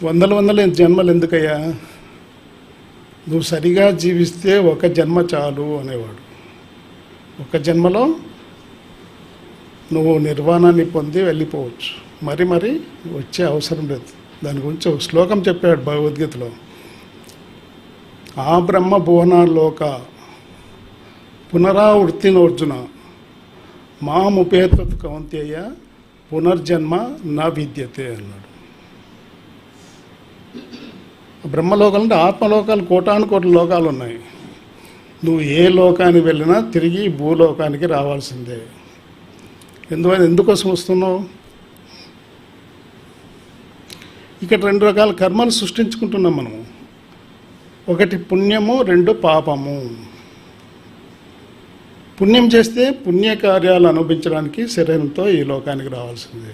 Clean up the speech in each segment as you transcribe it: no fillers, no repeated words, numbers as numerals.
వందల జన్మలు ఎందుకయ్యా? నువ్వు సరిగా జీవిస్తే ఒక జన్మ చాలు అనేవాడు. ఒక జన్మలో నువ్వు నిర్వాణాన్ని పొంది వెళ్ళిపోవచ్చు, మరి వచ్చే అవసరం లేదు. దాని గురించి ఒక శ్లోకం చెప్పాడు భగవద్గీతలో. ఆ బ్రహ్మ భువనాల్లోక పునరావృత్తినోర్జున మాముపేతత్ కౌంతేయ పునర్జన్మ నా విద్యతే అన్నాడు. బ్రహ్మలోకాలు అంటే ఆత్మలోకాలు కోటాను లోకాలు ఉన్నాయి. నువ్వు ఏ లోకానికి వెళ్ళినా తిరిగి భూలోకానికి రావాల్సిందే. ఎందుకోసం వస్తున్నావు? ఇక్కడ 2 రకాల కర్మలు సృష్టించుకుంటున్నాం మనము. ఒకటి పుణ్యము, 2 పాపము. పుణ్యం చేస్తే పుణ్యకార్యాలు అనుభవించడానికి శరీరంతో ఈ లోకానికి రావాల్సిందే,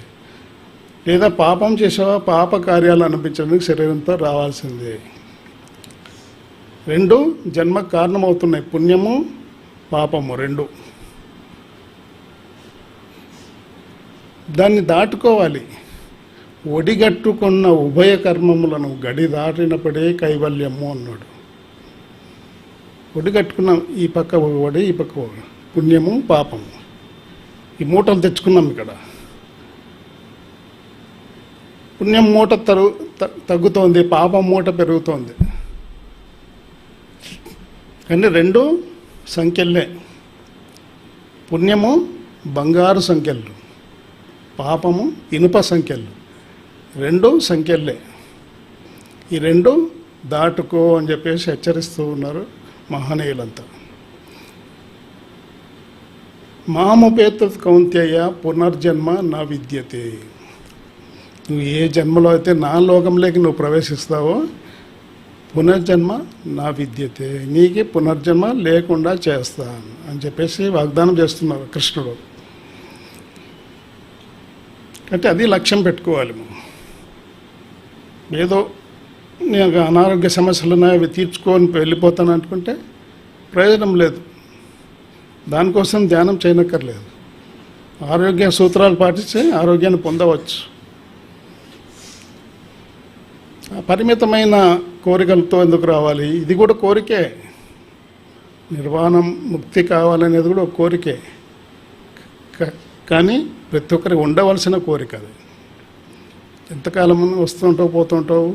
లేదా పాపం చేసావా పాప కార్యాలు అనుభవించడానికి శరీరంతో రావాల్సిందే. 2 జన్మకు కారణమవుతున్నాయి, పుణ్యము పాపము 2. దాన్ని దాటుకోవాలి. ఒడిగట్టుకున్న ఉభయ కర్మములను గడి దాటినప్పుడే కైవల్యము అన్నాడు. ఒడిగట్టుకున్నాం, ఈ పక్క ఒడి ఈ పక్క ఒడి, పుణ్యము పాపము, ఈ మూటలు తెచ్చుకున్నాం. ఇక్కడ పుణ్యం మూట తగ్గుతోంది, పాపం మూట పెరుగుతోంది. కానీ 2 సంఖ్యలే. పుణ్యము బంగారు సంఖ్యలు, పాపము ఇనుప సంఖ్యలు. 2 సంఖ్యలే. ఈ 2 దాటుకో అని చెప్పేసి హెచ్చరిస్తూ ఉన్నారు మహనీయులంతా. మాముపేతత్ కౌంతేయ పునర్జన్మ నా విద్యతే. నువ్వు ఏ జన్మలో అయితే నా లోకంలోకి నువ్వు ప్రవేశిస్తావో పునర్జన్మ నా విద్యతే, నీకు పునర్జన్మ లేకుండా చేస్తాను అని చెప్పేసి వాగ్దానం చేస్తున్నారు కృష్ణుడు. అంటే అది లక్ష్యం పెట్టుకోవాలి. ఏదో నేను అనారోగ్య సమస్యలు ఉన్నాయి అవి తీర్చుకొని వెళ్ళిపోతాను అనుకుంటే ప్రయోజనం లేదు. దానికోసం ధ్యానం చేయనక్కర్లేదు. ఆరోగ్య సూత్రాలు పాటిస్తే ఆరోగ్యాన్ని పొందవచ్చు. పరిమితమైన కోరికలతో ఎందుకు రావాలి? ఇది కూడా కోరికే. నిర్వాణం ముక్తి కావాలనేది కూడా ఒక కోరికే, కానీ ప్రతి ఒక్కరికి ఉండవలసిన కోరిక అది. ఎంతకాలం వస్తుంటావు పోతుంటావు.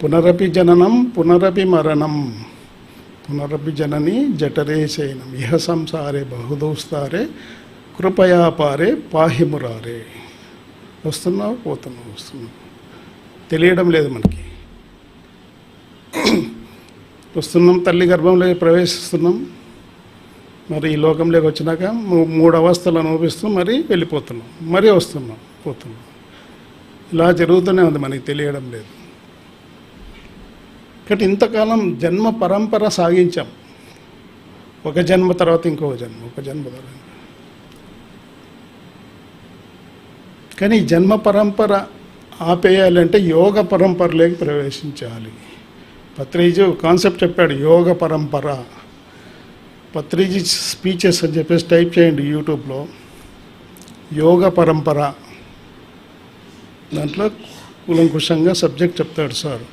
పునరపి జననం పునరపి మరణం పునరపి జనని జఠరే శయనం ఇహ సంసారే బహుదూస్తారే కృపయా పారే పాహిమురారే. వస్తున్నావు పోతున్నావు, తెలియడం లేదు మనకి. వస్తున్నాం, తల్లి గర్భంలో ప్రవేశిస్తున్నాం, మరి ఈ లోకంలోకి వచ్చినాక 3 అవస్థలు అనుభవిస్తూ మరి వెళ్ళిపోతున్నాం, మరీ వస్తున్నాం పోతున్నాం. ఇలా జరుగుతూనే ఉంది, మనకి తెలియడం లేదు. కాబట్టి ఇంతకాలం జన్మ పరంపర సాగించాం. ఒక జన్మ తర్వాత ఇంకొక జన్మ, ఒక జన్మ తర్వాత. కానీ జన్మ పరంపర ఆపేయాలంటే యోగ పరంపరలోకి ప్రవేశించాలి. పత్రిజీ కాన్సెప్ట్ చెప్పాడు, యోగ పరంపర. పత్రిజీ స్పీచెస్ అని చెప్పేసి టైప్ చేయండి యూట్యూబ్లో, యోగ పరంపర. దాంట్లో కూలంకుషంగా సబ్జెక్ట్ చెప్తాడు సార్.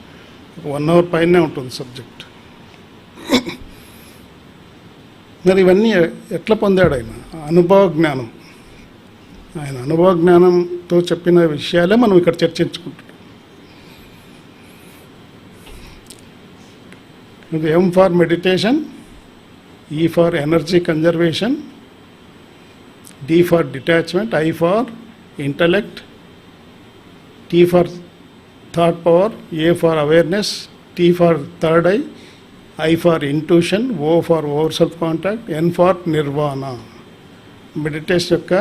1 అవర్ పైనే ఉంటుంది సబ్జెక్ట్. మరి ఇవన్నీ ఎట్లా పొందాడు ఆయన? అనుభవ జ్ఞానం. ఆయన అనుభవ జ్ఞానంతో చెప్పిన విషయాలే మనం ఇక్కడ చర్చించుకుంటున్నాం. M for meditation, E for energy conservation, D for detachment, I for intellect, T for thought power, A for awareness, T for third I, I for intuition, O for over self contact, N for Nirvana. Meditation యొక్క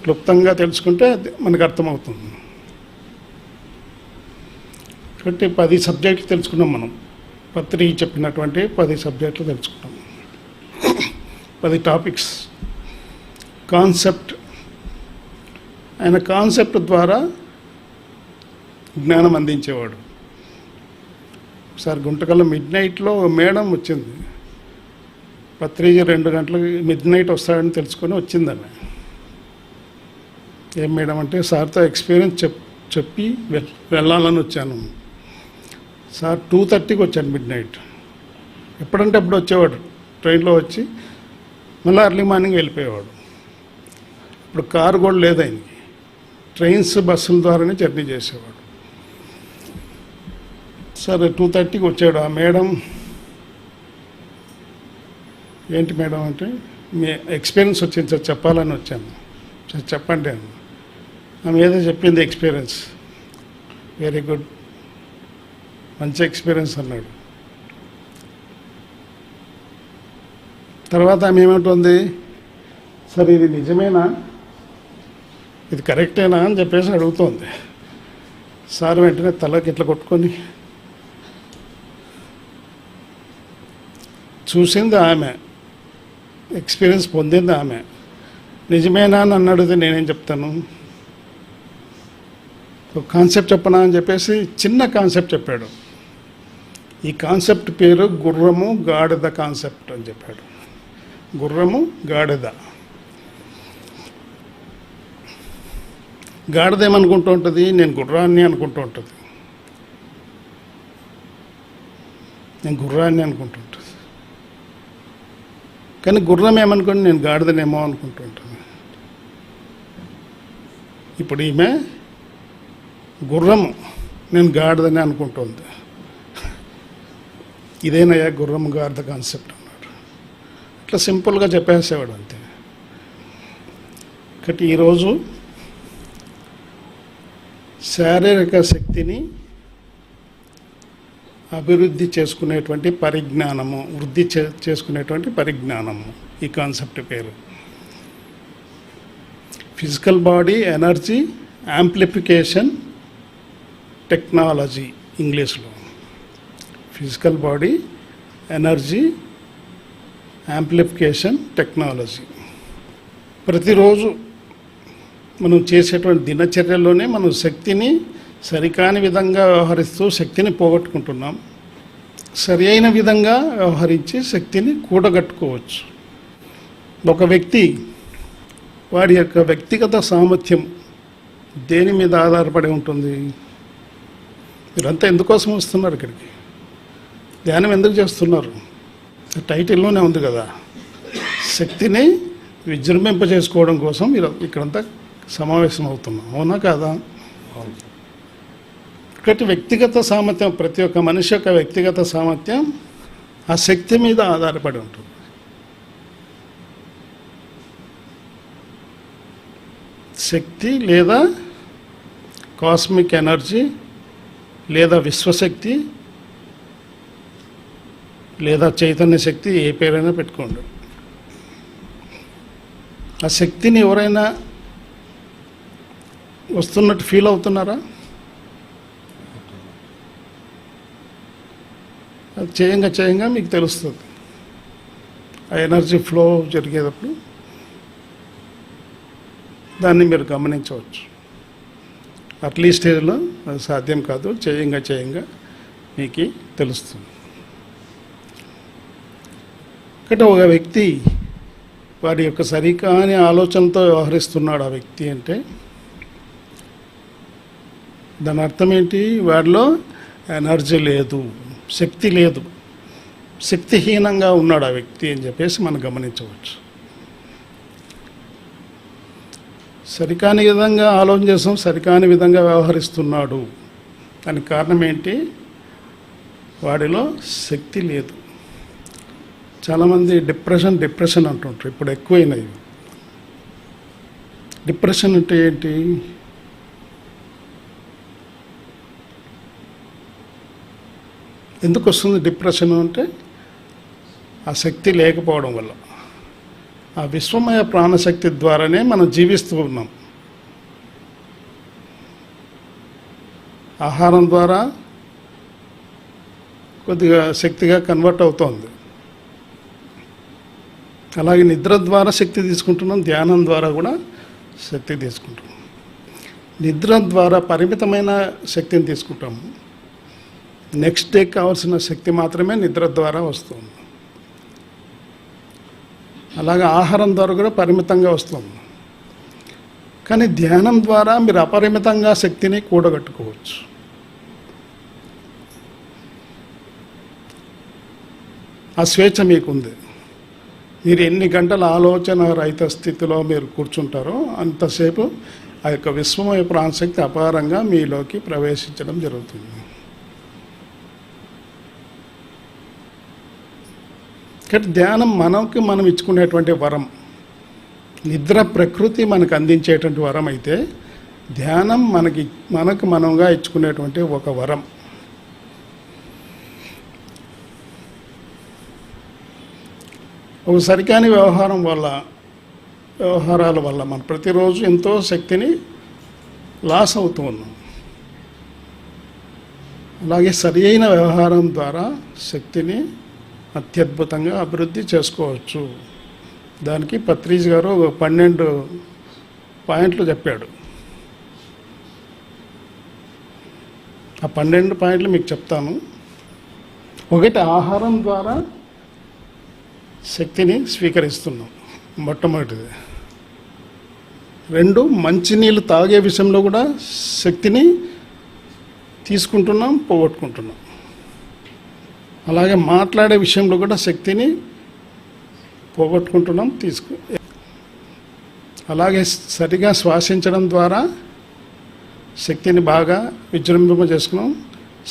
క్లుప్తంగా తెలుసుకుంటే మనకు అర్థమవుతుంది. కాబట్టి 10 సబ్జెక్టులు తెలుసుకున్నాం మనం. పత్రి చెప్పినటువంటి 10 సబ్జెక్టులు తెలుసుకున్నాం. 10 టాపిక్స్. కాన్సెప్ట్, ఆయన కాన్సెప్ట్ ద్వారా జ్ఞానం అందించేవాడు. ఒకసారి గుంటకల్లో మిడ్నైట్లో మేడం వచ్చింది. పత్రిజీ 2 గంటలకు మిడ్నైట్ వస్తాడని తెలుసుకొని వచ్చిందని. ఏం మేడం అంటే, సార్తో ఎక్స్పీరియన్స్ చెప్పి వెళ్ళాలని వచ్చాను. సార్ 2:30కి వచ్చాను, మిడ్ నైట్. ఎప్పుడంటే అప్పుడు వచ్చేవాడు, ట్రైన్లో వచ్చి మళ్ళీ ఎర్లీ మార్నింగ్ వెళ్ళిపోయేవాడు. ఇప్పుడు కారు కూడా లేదు ఆయనకి, ట్రైన్స్ బస్సుల ద్వారానే జర్నీ చేసేవాడు. సరే 2:30కి వచ్చాడు. ఆ మేడం, ఏంటి మేడం అంటే, మీ ఎక్స్పీరియన్స్ వచ్చింది సార్, చెప్పాలని వచ్చాను. సార్ చెప్పండి అని. ఆమె ఏదో చెప్పింది ఎక్స్పీరియన్స్. వెరీ గుడ్, మంచి ఎక్స్పీరియన్స్ అన్నాడు. తర్వాత ఆమె ఏమంటుంది, సార్ ఇది నిజమేనా, ఇది కరెక్టేనా అని చెప్పేసి అడుగుతోంది. సార్ వెంటనే తలకి ఇట్లా కొట్టుకొని, చూసింది ఆమె, ఎక్స్పీరియన్స్ పొందింది ఆమె, నిజమేనా అని అడిగితే నేనేం చెప్తాను. ఒక కాన్సెప్ట్ చెప్పనా అని చెప్పేసి చిన్న కాన్సెప్ట్ చెప్పాడు. ఈ కాన్సెప్ట్ పేరు గుర్రము గాడిద కాన్సెప్ట్ అని చెప్పాడు. గుర్రము గాడిద. గాడిద ఏమనుకుంటూ ఉంటుంది, నేను గుర్రాన్ని అనుకుంటూ ఉంటుంది. నేను గుర్రాన్ని అనుకుంటూ ఉంటుంది. కానీ గుర్రం ఏమనుకోండి, నేను గాడిదనేమో అనుకుంటూ ఉంటుంది. ఇప్పుడు ఈమె గుర్రము, నేను గాడిదని అనుకుంటుంది. ఇదేనయ్యా గుర్రము గాడిద కాన్సెప్ట్ అన్నాడు. ఇట్లా సింపుల్గా చెప్పేసేవాడు అంతే. కాబట్టి ఈరోజు శారీరక శక్తిని అభివృద్ధి చేసుకునేటువంటి పరిజ్ఞానము, వృద్ధి చేసుకునేటువంటి పరిజ్ఞానము, ఈ కాన్సెప్ట్ పేరు. Physical body energy amplification technology, ఇంగ్లీష్లో. Physical body energy amplification technology. ప్రతిరోజు మనం చేసేటువంటి దినచర్యలోనే మనం శక్తిని సరికాని విధంగా వ్యవహరిస్తూ శక్తిని పోగొట్టుకుంటున్నాం. సరి అయిన విధంగా వ్యవహరించి శక్తిని కూడగట్టుకోవచ్చు. ఒక వ్యక్తి వాడి యొక్క వ్యక్తిగత సామర్థ్యం దేని మీద ఆధారపడి ఉంటుంది? మీరంతా ఎందుకోసం వస్తున్నారు ఇక్కడికి? ధ్యానం ఎందుకు చేస్తున్నారు? టైటిల్లోనే ఉంది కదా, శక్తిని విజృంభింపజేసుకోవడం కోసం మీరు ఇక్కడంతా సమావేశం అవుతున్నాం, అవునా కాదా? ఒకటి వ్యక్తిగత సామర్థ్యం, ప్రతి ఒక్క మనిషి యొక్క వ్యక్తిగత సామర్థ్యం ఆ శక్తి మీద ఆధారపడి ఉంటుంది. శక్తి లేదా కాస్మిక్ ఎనర్జీ లేదా విశ్వశక్తి లేదా చైతన్య శక్తి, ఏ పేరైనా పెట్టుకోండి. ఆ శక్తిని ఎవరైనా వస్తున్నట్టు ఫీల్ అవుతున్నారా? అది చేయంగా మీకు తెలుస్తుంది. ఆ ఎనర్జీ ఫ్లో జరిగేటప్పుడు దాన్ని మీరు గమనించవచ్చు. అర్లీ స్టేజ్లో అది సాధ్యం కాదు, చేయంగా మీకు తెలుస్తుంది. కాబట్టి ఒక వ్యక్తి వారి యొక్క సరికాని ఆలోచనతో వ్యవహరిస్తున్నాడు ఆ వ్యక్తి అంటే దాని అర్థం ఏంటి? వాడిలో ఎనర్జీ లేదు, శక్తి లేదు, శక్తిహీనంగా ఉన్నాడు ఆ వ్యక్తి అని చెప్పేసి మనం గమనించవచ్చు. సరికాని విధంగా ఆలోచన చేస్తాం, సరికాని విధంగా వ్యవహరిస్తున్నాడు. దానికి కారణం ఏంటి? వాడిలో శక్తి లేదు. చాలామంది డిప్రెషన్ అంటుంటారు, ఇప్పుడు ఎక్కువైనవి. డిప్రెషన్ అంటే ఏంటి? ఎందుకు వస్తుంది డిప్రెషన్ అంటే? ఆ శక్తి లేకపోవడం వల్ల. ఆ విశ్వమయ ప్రాణశక్తి ద్వారానే మనం జీవిస్తూ ఉన్నాం. ఆహారం ద్వారా కొద్దిగా శక్తిగా కన్వర్ట్ అవుతోంది. అలాగే నిద్ర ద్వారా శక్తి తీసుకుంటున్నాం, ధ్యానం ద్వారా కూడా శక్తి తీసుకుంటున్నాం. నిద్ర ద్వారా పరిమితమైన శక్తిని తీసుకుంటాము. నెక్స్ట్ డే కావాల్సిన శక్తి మాత్రమే నిద్ర ద్వారా వస్తుంది. అలాగే ఆహారం ద్వారా కూడా పరిమితంగా వస్తుంది. కానీ ధ్యానం ద్వారా మీరు అపరిమితంగా శక్తిని కూడగట్టుకోవచ్చు. ఆ స్వేచ్ఛ మీకుంది. మీరు ఎన్ని గంటల ఆలోచన రహిత స్థితిలో మీరు కూర్చుంటారో అంతసేపు ఆ యొక్క విశ్వమయ ప్రాణశక్తి అపారంగా మీలోకి ప్రవేశించడం జరుగుతుంది. కాబట్టి ధ్యానం మనం ఇచ్చుకునేటువంటి వరం. నిద్ర ప్రకృతి మనకు అందించేటువంటి వరం అయితే ధ్యానం మనకు మనంగా ఇచ్చుకునేటువంటి ఒక వరం. ఒక సరికాని వ్యవహారాల వల్ల మనం ప్రతిరోజు ఎంతో శక్తిని లాస్ అవుతూ ఉన్నాం. అలాగే సరి అయిన వ్యవహారం ద్వారా శక్తిని అత్యద్భుతంగా అభివృద్ధి చేసుకోవచ్చు. దానికి పత్రిజ్ గారు 12 పాయింట్లు చెప్పాడు. ఆ 12 పాయింట్లు మీకు చెప్తాను. 1, ఆహారం ద్వారా శక్తిని స్వీకరిస్తున్నాం, మొట్టమొదటిది. 2, మంచినీళ్ళు తాగే విషయంలో కూడా శక్తిని తీసుకుంటున్నాం, పోగొట్టుకుంటున్నాం. అలాగే మాట్లాడే విషయంలో కూడా శక్తిని పోగొట్టుకుంటున్నాం, అలాగే సరిగా శ్వాసించడం ద్వారా శక్తిని బాగా విజృంభింప చేసుకున్నాం.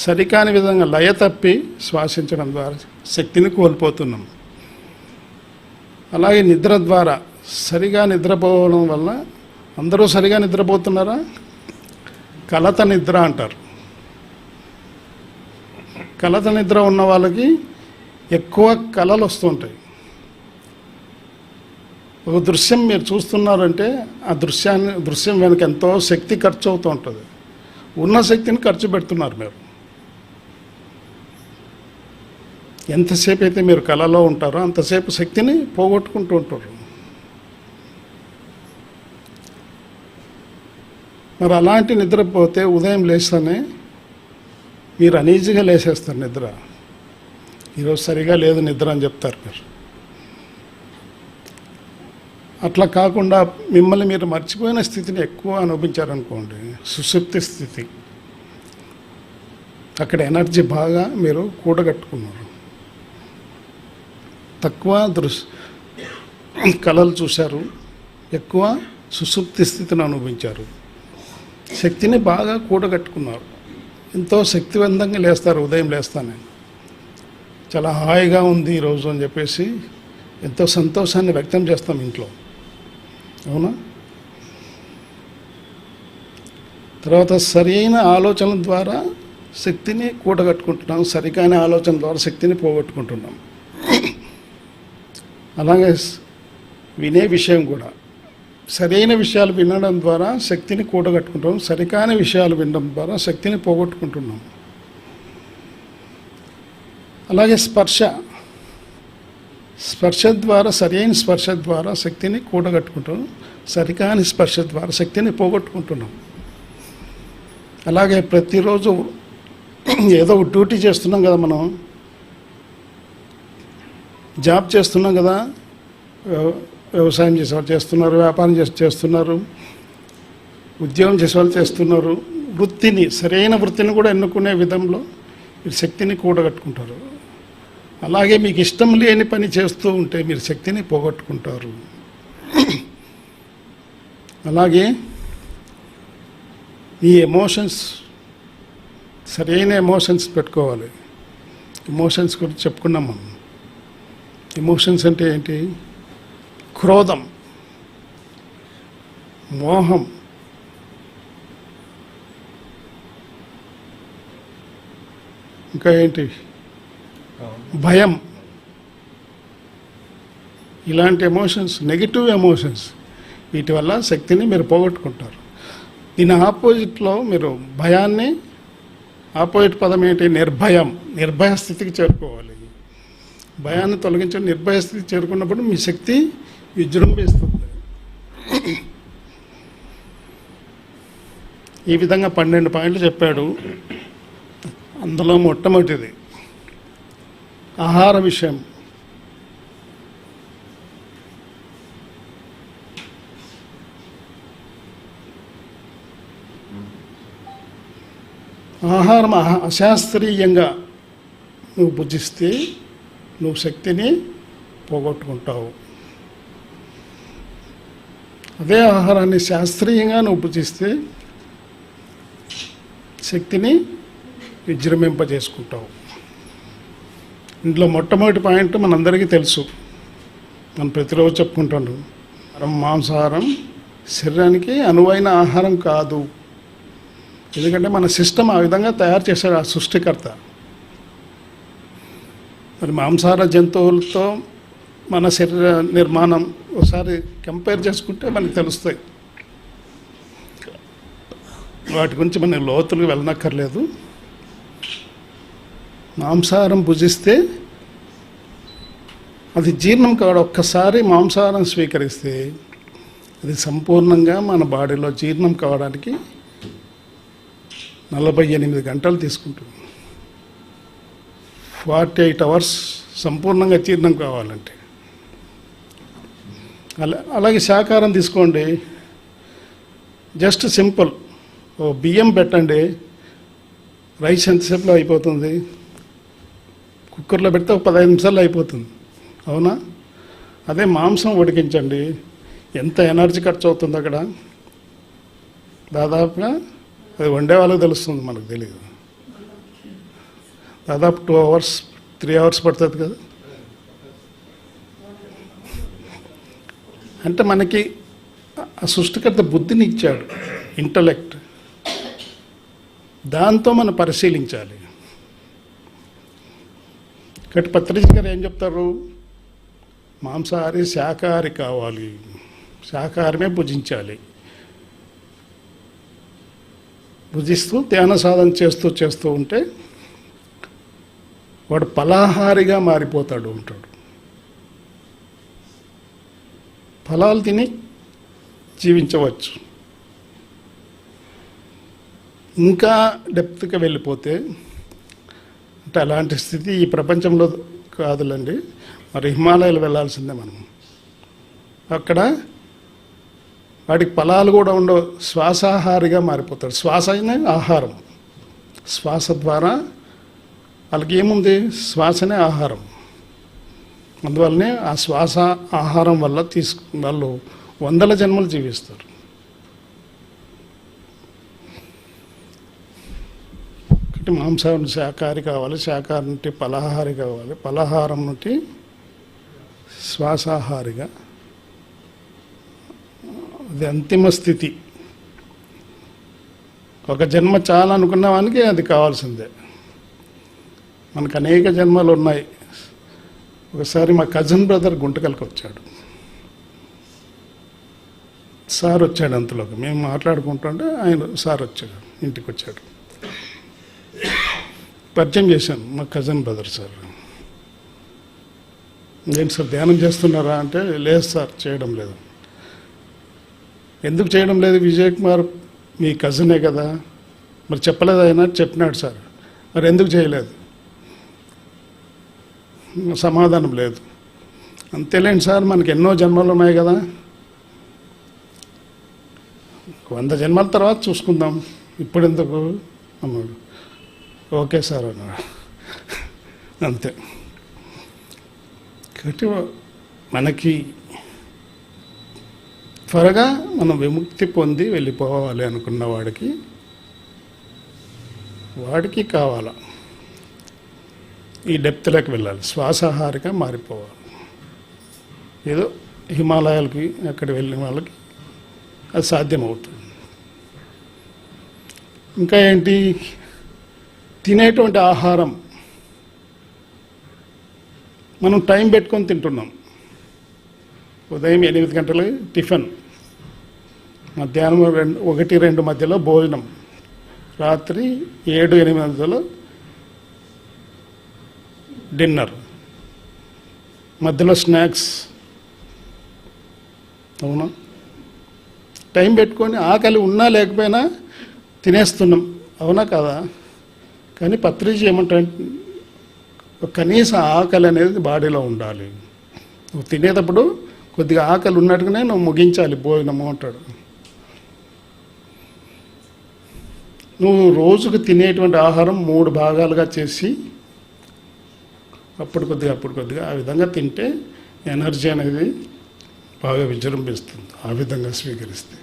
సరికాని విధంగా లయ తప్పి శ్వాసించడం ద్వారా శక్తిని కోల్పోతున్నాం. అలాగే నిద్ర ద్వారా సరిగా నిద్రపోవడం వల్ల, అందరూ సరిగా నిద్రపోతున్నారా? కలత నిద్ర అంటారు. కలత నిద్ర ఉన్న వాళ్ళకి ఎక్కువ కలలు వస్తుంటాయి. ఒక దృశ్యం మీరు చూస్తున్నారంటే ఆ దృశ్యం వెనక ఎంతో శక్తి ఖర్చు అవుతూ ఉంటుంది. ఉన్న శక్తిని ఖర్చు పెడుతున్నారు మీరు. ఎంతసేపు అయితే మీరు కళలో ఉంటారో అంతసేపు శక్తిని పోగొట్టుకుంటూ ఉంటారు. మరి అలాంటి నిద్రపోతే ఉదయం లేస్తేనే మీరు అనీజీగా లేసేస్తారు. నిద్ర ఈరోజు సరిగా లేదు నిద్ర అని చెప్తారు మీరు. అట్లా కాకుండా మిమ్మల్ని మీరు మర్చిపోయిన స్థితిని ఎక్కువ అనుభవించారనుకోండి, సుషుప్తి స్థితి, అక్కడ ఎనర్జీ బాగా మీరు కూడగట్టుకున్నారు. తక్కువ కళలు చూశారు, ఎక్కువ సుషుప్తి స్థితిని అనుభవించారు, శక్తిని బాగా కూడగట్టుకున్నారు. ఎంతో శక్తివంతంగా లేస్తారు. ఉదయం లేస్తానే చాలా హాయిగా ఉంది ఈరోజు అని చెప్పేసి ఎంతో సంతోషాన్ని వ్యక్తం చేస్తాం ఇంట్లో, అవునా? తర్వాత సరైన ఆలోచనల ద్వారా శక్తిని కూడగట్టుకుంటున్నాం, సరికాని ఆలోచన ద్వారా శక్తిని పోగొట్టుకుంటున్నాం. అలాగే వినే విషయం కూడా, సరైన విషయాలు వినడం ద్వారా శక్తిని కూడగట్టుకుంటాం, సరికాని విషయాలు వినడం ద్వారా శక్తిని పోగొట్టుకుంటున్నాం. అలాగే స్పర్శ ద్వారా, సరైన స్పర్శ ద్వారా శక్తిని కూడగట్టుకుంటాం, సరికాని స్పర్శ ద్వారా శక్తిని పోగొట్టుకుంటున్నాం. అలాగే ప్రతిరోజు ఏదో డ్యూటీ చేస్తున్నాం కదా, మనం జాబ్ చేస్తున్నాం కదా, వ్యవసాయం చేసేవాళ్ళు చేస్తున్నారు, వ్యాపారం చేస్తున్నారు, ఉద్యోగం చేసేవాళ్ళు చేస్తున్నారు. సరైన వృత్తిని కూడా ఎన్నుకునే విధంలో మీరు శక్తిని కూడగట్టుకుంటారు. అలాగే మీకు ఇష్టం లేని పని చేస్తూ ఉంటే మీరు శక్తిని పోగొట్టుకుంటారు. అలాగే ఈ ఎమోషన్స్, సరైన ఎమోషన్స్ పెట్టుకోవాలి. ఎమోషన్స్ గురించి చెప్పుకున్నాం మనం. ఎమోషన్స్ అంటే ఏంటి? క్రోధం, మోహం, ఇంకా ఏంటి? భయం. ఇలాంటి ఎమోషన్స్, నెగిటివ్ ఎమోషన్స్, వీటి వల్ల శక్తిని మీరు పోగొట్టుకుంటారు. దీని ఆపోజిట్లో మీరు భయాన్ని, ఆపోజిట్ పదం ఏంటి? నిర్భయం. నిర్భయ స్థితికి చేరుకోవాలి. భయాన్ని తొలగించడం, నిర్భయ స్థితికి చేరుకున్నప్పుడు మీ శక్తి విజృంభిస్తుంది. ఈ విధంగా 12 పాయింట్లు చెప్పాడు. అందులో మొట్టమొదటిది ఆహార విషయం. ఆహారం అశాస్త్రీయంగా నువ్వు భుజిస్తే నువ్వు శక్తిని పోగొట్టుకుంటావు. అదే ఆహారాన్ని శాస్త్రీయంగా నువ్వు భుజిస్తే శక్తిని విజృంభింపజేసుకుంటావు. ఇందులో మొట్టమొదటి పాయింట్ మనందరికీ తెలుసు, మనం ప్రతిరోజు చెప్పుకుంటాను, మాంసాహారం శరీరానికి అనువైన ఆహారం కాదు. ఎందుకంటే మన సిస్టమ్ ఆ విధంగా తయారు చేశాడు ఆ సృష్టికర్త. మరి మాంసాహార జంతువులతో మన శరీర నిర్మాణం ఒకసారి కంపేర్ చేసుకుంటే మనకు తెలుస్తాయి. వాటి గురించి మనం లోతులకు వెళ్ళనక్కర్లేదు. మాంసాహారం భుజిస్తే అది జీర్ణం కావడం, ఒక్కసారి మాంసాహారం స్వీకరిస్తే అది సంపూర్ణంగా మన బాడీలో జీర్ణం కావడానికి 48 గంటలు తీసుకుంటుంది. 48 అవర్స్ సంపూర్ణంగా జీర్ణం కావాలంటే. అలాగే శాకాహారం తీసుకోండి, జస్ట్ సింపుల్, ఓ బియ్యం పెట్టండి, రైస్ ఎంతసేపులో అయిపోతుంది, కుక్కర్లో పెడితే ఒక 15 నిమిషాల్లో అయిపోతుంది, అవునా? అదే మాంసం ఉడికించండి, ఎంత ఎనర్జీ ఖర్చు అవుతుంది అక్కడ, దాదాపుగా అది వండే వాళ్ళకి తెలుస్తుంది, మనకు తెలియదు. దాదాపు 2 అవర్స్ 3 అవర్స్ పడుతుంది కదా. అంటే మనకి ఆ సృష్టికర్త బుద్ధిని ఇచ్చాడు, ఇంటలెక్ట్, దాంతో మనం పరిశీలించాలి. కాబట్టి పత్రిజీ గారు ఏం చెప్తారు, మాంసాహారి శాకాహారి కావాలి, శాకాహారమే భుజించాలి. భుజిస్తూ ధ్యాన సాధన చేస్తూ ఉంటే వాడు ఫలాహారిగా మారిపోతాడు ఉంటాడు. ఫలాలు తిని జీవించవచ్చు. ఇంకా డెప్త్గా వెళ్ళిపోతే అంటే అలాంటి స్థితి ఈ ప్రపంచంలో కాదులండి, మరి హిమాలయాలు వెళ్ళాల్సిందే మనం. అక్కడ వాడికి ఫలాలు కూడా ఉండవు, శ్వాసాహారిగా మారిపోతాడు. శ్వాస అయినా ఆహారం, శ్వాస ద్వారా వాళ్ళకి ఏముంది, శ్వాసనే ఆహారం. అందువల్లనే ఆ శ్వాస ఆహారం వల్ల వాళ్ళు 100 జన్మలు జీవిస్తారు. కాబట్టి మాంసాహారం శాకాహారి కావాలి, శాకాహారం నుండి ఫలాహారి కావాలి, ఫలాహారం నుండి శ్వాసాహారిగా. అది అంతిమ స్థితి. ఒక జన్మ చాలా అనుకున్న వానికి అది కావాల్సిందే. మనకు అనేక జన్మలు ఉన్నాయి. ఒకసారి మా కజిన్ బ్రదర్ గుంటకల్కి వచ్చాడు. సార్ వచ్చాడు, అంతలోకి మేము మాట్లాడుకుంటుంటే ఆయన సార్ వచ్చాడు, ఇంటికి వచ్చాడు. పరిచయం చేశాను, మా కజిన్ బ్రదర్ సార్. ఏంటి సార్ ధ్యానం చేస్తున్నారా అంటే, లేదు సార్ చేయడం లేదు. ఎందుకు చేయడం లేదు? విజయ్ కుమార్ మీ కజినే కదా, మరి చెప్పలేదు ఆయన? చెప్పినాడు సార్. మరి ఎందుకు చేయలేదు? సమాధానం లేదు. అంతేలేండి సార్, మనకి ఎన్నో జన్మలు ఉన్నాయి కదా, 100 జన్మల తర్వాత చూసుకుందాం, ఇప్పుడు ఎందుకు అన్నాడు. ఓకే సార్ అన్నాడు, అంతే. కాబట్టి మనకి త్వరగా మనం విముక్తి పొంది వెళ్ళిపోవాలి అనుకున్న వాడికి కావాలా ఈ డెప్త్లోకి వెళ్ళాలి, శ్వాసాహారిగా మారిపోవాలి. ఏదో హిమాలయాలకి అక్కడ వెళ్ళిన వాళ్ళకి అది సాధ్యమవుతుంది. ఇంకా ఏంటి, తినేటువంటి ఆహారం మనం టైం పెట్టుకొని తింటున్నాం. ఉదయం 8 గంటలకి టిఫిన్, మధ్యాహ్నం 1-2 మధ్యలో భోజనం, రాత్రి 7-8 మధ్యలో డిన్నర్, మధ్యలో స్నాక్స్. అవునా? టైం పెట్టుకొని ఆకలి ఉన్నా లేకపోయినా తినేస్తున్నాం, అవునా కదా? కానీ పత్రిజీ ఏమంటారంటే కనీస ఆకలి అనేది బాడీలో ఉండాలి. నువ్వు తినేటప్పుడు కొద్దిగా ఆకలి ఉన్నట్టుగానే నువ్వు ముగించాలి భోజనము అంటాడు. నువ్వు రోజుకు తినేటువంటి ఆహారం 3 భాగాలుగా చేసి అప్పుడు కొద్దిగా ఆ విధంగా తింటే ఎనర్జీ అనేది బాగా విజృంభిస్తుంది. ఆ విధంగా స్వీకరిస్తే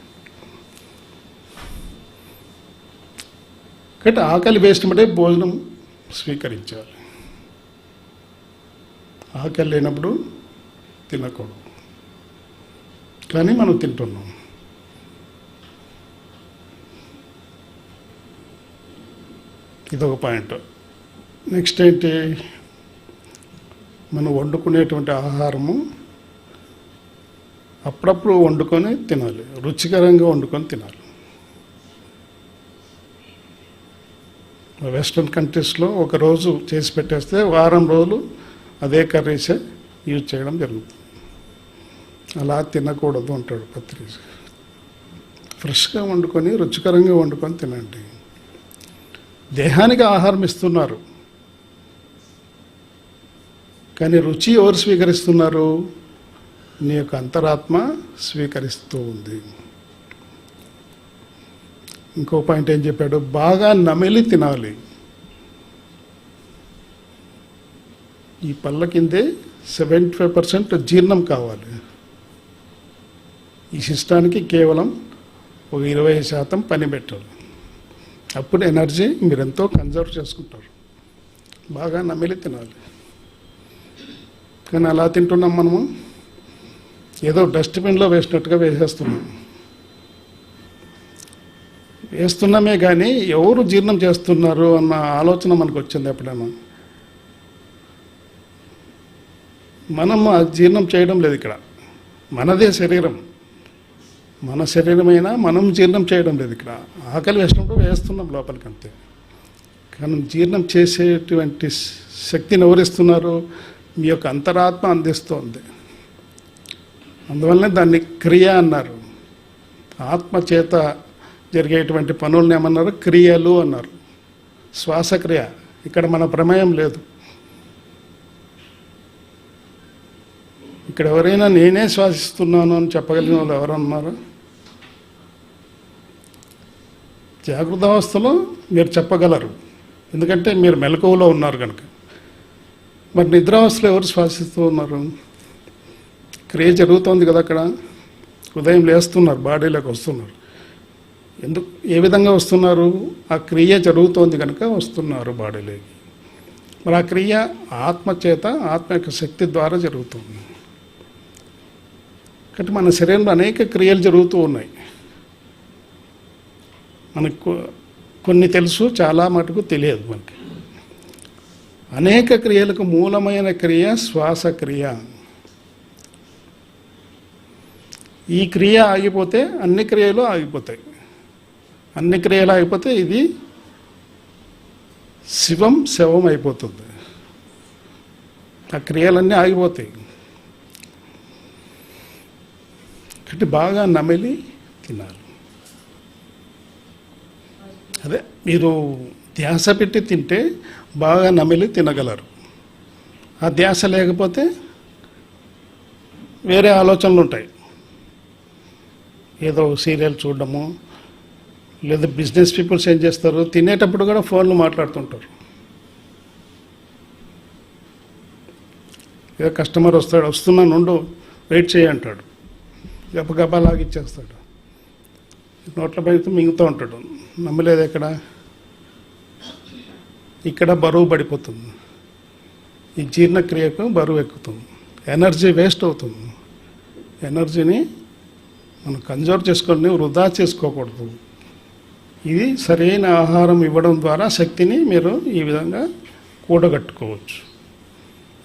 కాబట్టి ఆకలి వేసినప్పుడే భోజనం స్వీకరించాలి. ఆకలి లేనప్పుడు తినకూడదు. కానీ మనం తింటున్నాం. ఇదొక పాయింట్. నెక్స్ట్ ఏంటి, మనం వండుకునేటువంటి ఆహారము అప్పుడప్పుడు వండుకొని తినాలి, రుచికరంగా వండుకొని తినాలి. వెస్ట్రన్ కంట్రీస్లో ఒకరోజు చేసి పెట్టేస్తే వారం రోజులు అదే కర్రీసే యూజ్ చేయడం జరుగుతుంది. అలా తినకూడదు అంటాడు పత్రిక. ఫ్రెష్గా వండుకొని రుచికరంగా వండుకొని తినండి. దేహానికి ఆహారం ఇస్తున్నారు, కానీ రుచి ఎవరు స్వీకరిస్తున్నారు? నీ యొక్క అంతరాత్మ స్వీకరిస్తూ ఉంది. ఇంకో పాయింట్ ఏం చెప్పాడు, బాగా నమిలి తినాలి. ఈ పళ్ళ కిందే 75% జీర్ణం కావాలి. ఈ సిస్టానికి కేవలం ఒక 20% పని పెట్టాలి. అప్పుడు ఎనర్జీ మీరు ఎంతో కన్జర్వ్ చేసుకుంటారు. బాగా నమిలి తినాలి. కానీ అలా తింటున్నాం మనము, ఏదో డస్ట్బిన్లో వేసినట్టుగా వేస్తున్నామే కానీ ఎవరు జీర్ణం చేస్తున్నారు అన్న ఆలోచన మనకు వచ్చింది ఎప్పుడైనా? మనము జీర్ణం చేయడం లేదు. ఇక్కడ మనదే శరీరం, మన శరీరమైనా మనం జీర్ణం చేయడం లేదు. ఇక్కడ ఆకలి వేసినప్పుడు వేస్తున్నాం లోపలికి అంతే. కానీ జీర్ణం చేసేటువంటి శక్తిని ఎవరిస్తున్నారు? మీ యొక్క అంతరాత్మ అందిస్తోంది. అందువల్లనే దాన్ని క్రియ అన్నారు. ఆత్మ చేత జరిగేటువంటి పనులను ఏమన్నారు? క్రియలు అన్నారు. శ్వాసక్రియ. ఇక్కడ మన ప్రమేయం లేదు. ఇక్కడ ఎవరైనా నేనే శ్వాసిస్తున్నాను అని చెప్పగలిగిన వాళ్ళు ఎవరన్నారు? జాగృత అవస్థలో మీరు చెప్పగలరు, ఎందుకంటే మీరు మెలకువలో ఉన్నారు కనుక. మరి నిద్రావస్థలో ఎవరు శ్వాసిస్తూ ఉన్నారు? క్రియ జరుగుతోంది కదా అక్కడ. ఉదయం లేస్తున్నారు, బాడీలోకి వస్తున్నారు. ఎందుకు, ఏ విధంగా వస్తున్నారు? ఆ క్రియ జరుగుతోంది కనుక వస్తున్నారు బాడీలోకి. మరి ఆ క్రియ ఆత్మ చేత, ఆత్మ యొక్క శక్తి ద్వారా జరుగుతుంది. కాబట్టి మన శరీరంలో అనేక క్రియలు జరుగుతూ ఉన్నాయి. మనకు కొన్ని తెలుసు, చాలా మటుకు తెలియదు మనకి. అనేక క్రియలకు మూలమైన క్రియ శ్వాసక్రియ. ఈ క్రియ ఆగిపోతే అన్ని క్రియలు ఆగిపోతాయి. అన్ని క్రియలు ఆగిపోతే ఇది శవం అయిపోతుంది. ఆ క్రియలన్నీ ఆగిపోతాయి. కాబట్టి బాగా నమిలి తినాలి. అదే మీరు ధ్యాస పెట్టి తింటే బాగా నమిలి తినగలరు. ఆ ధ్యాస లేకపోతే వేరే ఆలోచనలు ఉంటాయి. ఏదో సీరియల్ చూడడము, లేదా బిజినెస్ పీపుల్స్ ఏం చేస్తారు, తినేటప్పుడు కూడా ఫోన్లు మాట్లాడుతుంటారు. ఏదో కస్టమర్ వస్తున్నాను ఉండు, వెయిట్ చేయి అంటాడు. గబగబా లాగిచ్చేస్తాడు. నోట్ల పైన మింగుతూ ఉంటాడు. నమ్మలేదు. ఇక్కడ బరువు పడిపోతుంది. ఈ జీర్ణక్రియకు బరువు ఎక్కుతుంది. ఎనర్జీ వేస్ట్ అవుతుంది. ఎనర్జీని మనం కన్జర్వ్ చేసుకొని వృధా చేసుకోకూడదు. ఇది సరైన ఆహారం ఇవ్వడం ద్వారా శక్తిని మీరు ఈ విధంగా కూడగట్టుకోవచ్చు.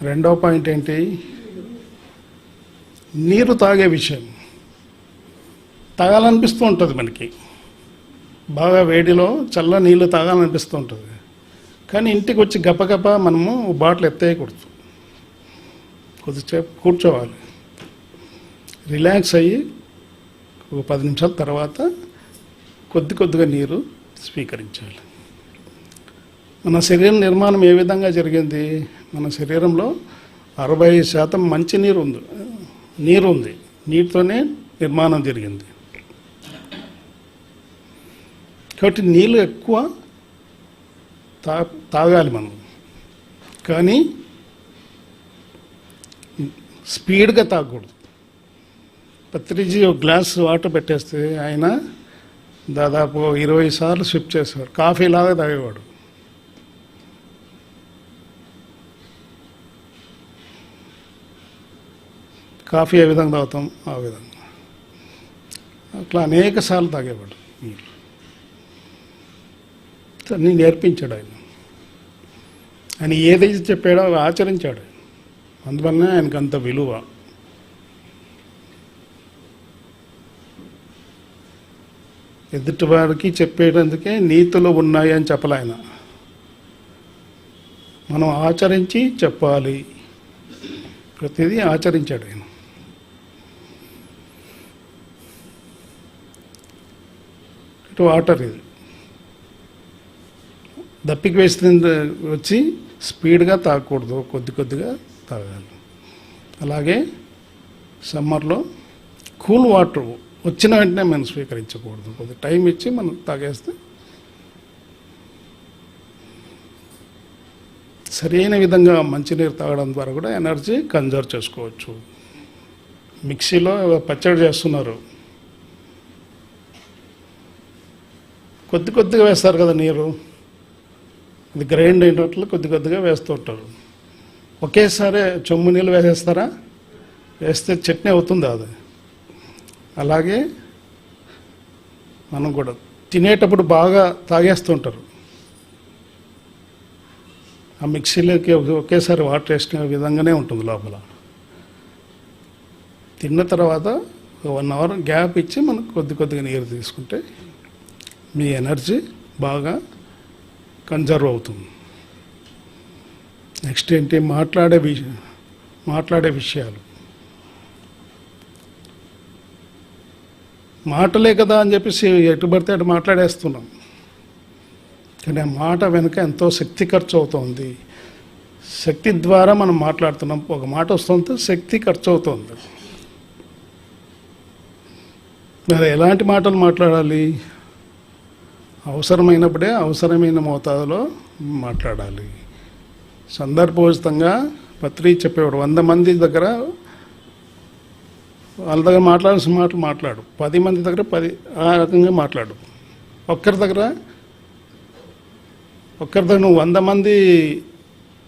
రెండవ పాయింట్ ఏంటి? నీరు తాగే విషయం. తాగాలనిపిస్తూ ఉంటుంది మనకి. బాగా వేడిలో చల్ల నీళ్ళు తాగాలనిపిస్తూ ఉంటుంది. కానీ ఇంటికి వచ్చి గప్పగప్ప మనము బాటిల్ ఎత్తేయకూడదు. కొద్దిసేపు కూర్చోవాలి, రిలాక్స్ అయ్యి ఒక 10 నిమిషాల తర్వాత కొద్దిగా నీరు స్వీకరించాలి. మన శరీర నిర్మాణం ఏ విధంగా జరిగింది? మన శరీరంలో 60% మంచి నీరు ఉంది. నీటితోనే నిర్మాణం జరిగింది. కాబట్టి నీళ్ళు ఎక్కువ తాగాలి మనం, కానీ స్పీడ్గా తాగకూడదు. పత్రిజీ ఒక గ్లాస్ వాటర్ పెట్టేస్తే ఆయన దాదాపు 20 సార్లు స్విప్ చేసేవాడు, కాఫీలాగా తాగేవాడు. కాఫీ ఏ విధంగా తాగుతాం ఆ విధంగా అట్లా అనేక సార్లు తాగేవాడు నీళ్ళు. అన్నీ నేర్పించాడు ఆయన. ఆయన ఏదైతే చెప్పాడో అవి ఆచరించాడు. అందువల్లనే ఆయనకు అంత విలువ. ఎదుటివారికి చెప్పేటందుకే నీతులు ఉన్నాయి అని చెప్పలే ఆయన. మనం ఆచరించి చెప్పాలి. ప్రతిదీ ఆచరించాడు ఆయన. ఇటు వాటర్ ఇది దప్పికి వేస్తుంది వచ్చి స్పీడ్గా తాగకూడదు, కొద్ది కొద్దిగా తాగాలి. అలాగే సమ్మర్లో కూల్ వాటర్ వచ్చిన వెంటనే మనం స్వీకరించకూడదు, కొద్ది టైం ఇచ్చి మనం తాగేస్తే సరైన విధంగా మంచినీరు తాగడం ద్వారా కూడా ఎనర్జీ కన్జర్వ్ చేసుకోవచ్చు. మిక్సీలో పచ్చడి చేస్తున్నారు, కొద్ది కొద్దిగా వేస్తారు కదా నీరు, అది గ్రైండ్ అయినట్లు కొద్ది కొద్దిగా వేస్తూ ఉంటారు. ఒకేసారి చెమ్ము నీళ్ళు వేసేస్తారా? వేస్తే చట్నీ అవుతుంది అది. అలాగే మనం కూడా తినేటప్పుడు బాగా తాగేస్తుంటారు. ఆ మిక్సీలోకి ఒకేసారి వాటర్ వేసిన విధంగానే ఉంటుంది లోపల. తిన్న తర్వాత 1 అవర్ గ్యాప్ ఇచ్చి మనం కొద్ది కొద్దిగా నీరు తీసుకుంటే మీ ఎనర్జీ బాగా కన్జర్వ్ అవుతుంది. నెక్స్ట్ ఏంటి? మాట్లాడే విషయాలు. మాటలే కదా అని చెప్పేసి ఎటు పడితే అటు మాట్లాడేస్తున్నాం, కానీ ఆ మాట వెనుక ఎంతో శక్తి ఖర్చు అవుతుంది. శక్తి ద్వారా మనం మాట్లాడుతున్నాం. ఒక మాట వస్తుంటే శక్తి ఖర్చు అవుతుంది. మరి ఎలాంటి మాటలు మాట్లాడాలి? అవసరమైనప్పుడే అవసరమైన మోతాదులో మాట్లాడాలి. సందర్భోచితంగా పత్రి చెప్పేవాడు, 100 మంది దగ్గర వాళ్ళ దగ్గర మాట్లాడాల్సిన మాటలు మాట్లాడు, 10 మంది దగ్గర 10 ఆ రకంగా మాట్లాడు. ఒక్కరి దగ్గర నువ్వు 100 మంది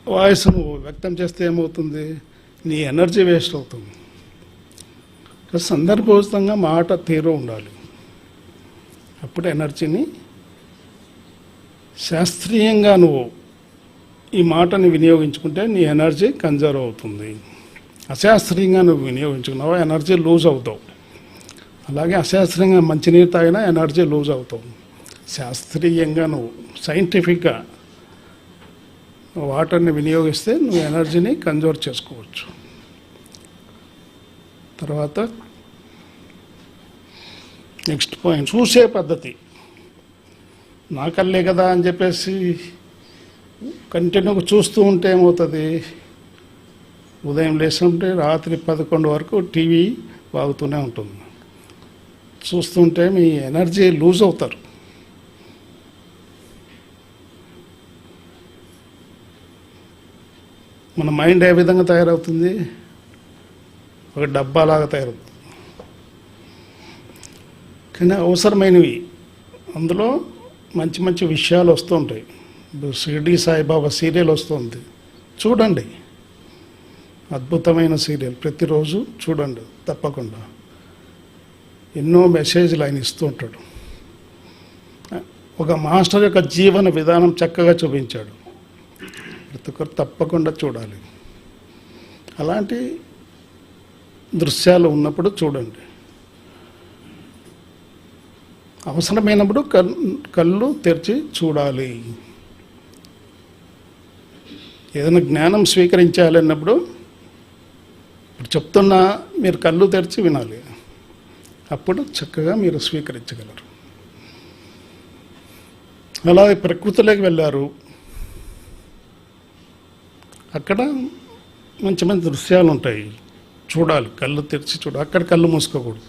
వాయిస్ నువ్వు వ్యక్తం చేస్తే ఏమవుతుంది? నీ ఎనర్జీ వేస్ట్ అవుతుంది. సందర్భోచితంగా మాట తీరు ఉండాలి. అప్పుడు ఎనర్జీని శాస్త్రీయంగా నువ్వు ఈ మాటని వినియోగించుకుంటే నీ ఎనర్జీ కన్జర్వ్ అవుతుంది. అశాస్త్రీయంగా నువ్వు వినియోగించుకున్నావు, ఎనర్జీ లూజ్ అవుతావు. అలాగే అశాస్త్రీయంగా మంచినీరు తాగినా ఎనర్జీ లూజ్ అవుతావు. శాస్త్రీయంగా నువ్వు సైంటిఫిక్గా వాటర్ని వినియోగిస్తే నువ్వు ఎనర్జీని కన్జర్వ్ చేసుకోవచ్చు. తర్వాత నెక్స్ట్ పాయింట్, చూసే పద్ధతి. నా కళ్ళే కదా అని చెప్పేసి కంటిన్యూగా చూస్తూ ఉంటే ఏమవుతుంది? ఉదయం లేస్తుంటే రాత్రి 11 వరకు టీవీ వాగుతూనే ఉంటుంది. చూస్తుంటే మీ ఎనర్జీ లూజ్ అవుతారు. మన మైండ్ ఏ విధంగా తయారవుతుంది? ఒక డబ్బాలాగా తయారవుతుంది. కానీ అవసరమైనవి అందులో మంచి మంచి విషయాలు వస్తూ ఉంటాయి. ఇప్పుడు షిరిడి సాయిబాబా సీరియల్ వస్తుంది, చూడండి. అద్భుతమైన సీరియల్, ప్రతిరోజు చూడండి తప్పకుండా. ఎన్నో మెసేజ్లు ఆయన ఇస్తూ ఉంటాడు. ఒక మాస్టర్ యొక్క జీవన విధానం చక్కగా చూపించాడు. ప్రతి ఒక్కరు తప్పకుండా చూడాలి. అలాంటి దృశ్యాలు ఉన్నప్పుడు చూడండి. అవసరమైనప్పుడు కళ్ళు తెరిచి చూడాలి. ఏదైనా జ్ఞానం స్వీకరించాలన్నప్పుడు ఇప్పుడు చెప్తున్నా మీరు కళ్ళు తెరిచి వినాలి. అప్పుడు చక్కగా మీరు స్వీకరించగలరు. అలాగే ప్రకృతిలోకి వెళ్ళారు, అక్కడ మంచి మంచి దృశ్యాలు ఉంటాయి, చూడాలి. కళ్ళు తెరిచి చూడాలి, అక్కడ కళ్ళు మూసుకోకూడదు.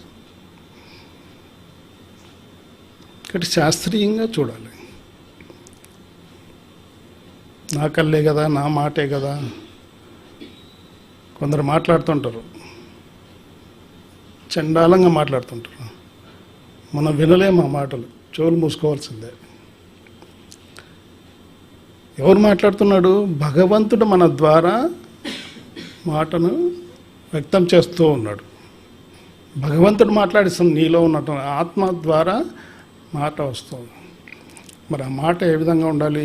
ఇక్కడ శాస్త్రీయంగా చూడాలి. నా కళ్ళే కదా, నా మాటే కదా. కొందరు మాట్లాడుతుంటారు, చండాలంగా మాట్లాడుతుంటారు. మనం వినలేము ఆ మాటలు, చెవులు మూసుకోవాల్సిందే. ఎవరు మాట్లాడుతున్నాడు? భగవంతుడు మన ద్వారా మాటను వ్యక్తం చేస్తూ ఉన్నాడు. భగవంతుడు మాట్లాడిస్తాం, నీలో ఉన్నట్టు ఆత్మ ద్వారా మాట వస్తుంది. మరి ఆ మాట ఏ విధంగా ఉండాలి?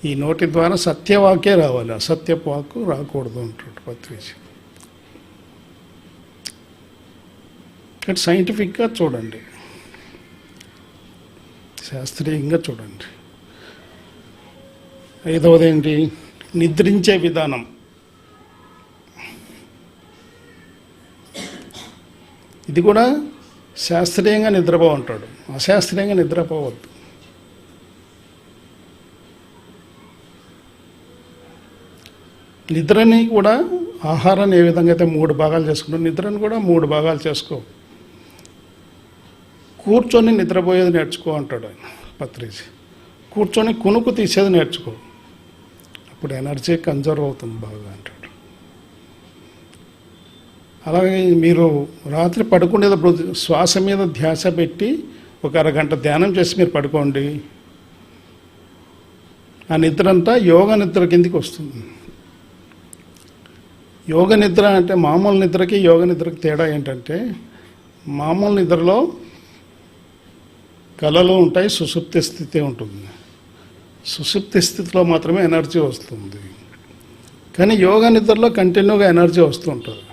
ఈ నోటి ద్వారా సత్యవాక్యే రావాలి, అసత్యపు వాక్కు రాకూడదు అంటాడు పత్రిజీ. ఇక్కడ సైంటిఫిక్గా చూడండి, శాస్త్రీయంగా చూడండి. ఐదవది ఏంటి? నిద్రించే విధానం. ఇది కూడా శాస్త్రీయంగా నిద్రపోమంటాడు, అశాస్త్రీయంగా నిద్రపోవద్దు. నిద్రని కూడా ఆహారాన్ని ఏ విధంగా అయితే 3 భాగాలు చేసుకుంటాం, నిద్రను కూడా 3 భాగాలు చేసుకో. కూర్చొని నిద్రపోయేది నేర్చుకో అంటాడు ఆయన పత్రిజీ. కూర్చొని కునుకు తీసేది నేర్చుకో, అప్పుడు ఎనర్జీ కన్జర్వ్ అవుతుంది బాగా అంటాడు. అలాగే మీరు రాత్రి పడుకునేటప్పుడు శ్వాస మీద ధ్యాస పెట్టి ఒక అరగంట ధ్యానం చేసి మీరు పడుకోండి. ఆ నిద్ర అంతా యోగ నిద్ర కిందికి వస్తుంది. యోగ నిద్ర అంటే మామూలు నిద్రకి యోగ నిద్రకి తేడా ఏంటంటే, మామూలు నిద్రలో కళలు ఉంటాయి, సుషుప్తి స్థితి ఉంటుంది. సుషుప్తి స్థితిలో మాత్రమే ఎనర్జీ వస్తుంది. కానీ యోగ నిద్రలో కంటిన్యూగా ఎనర్జీ వస్తూ ఉంటుంది.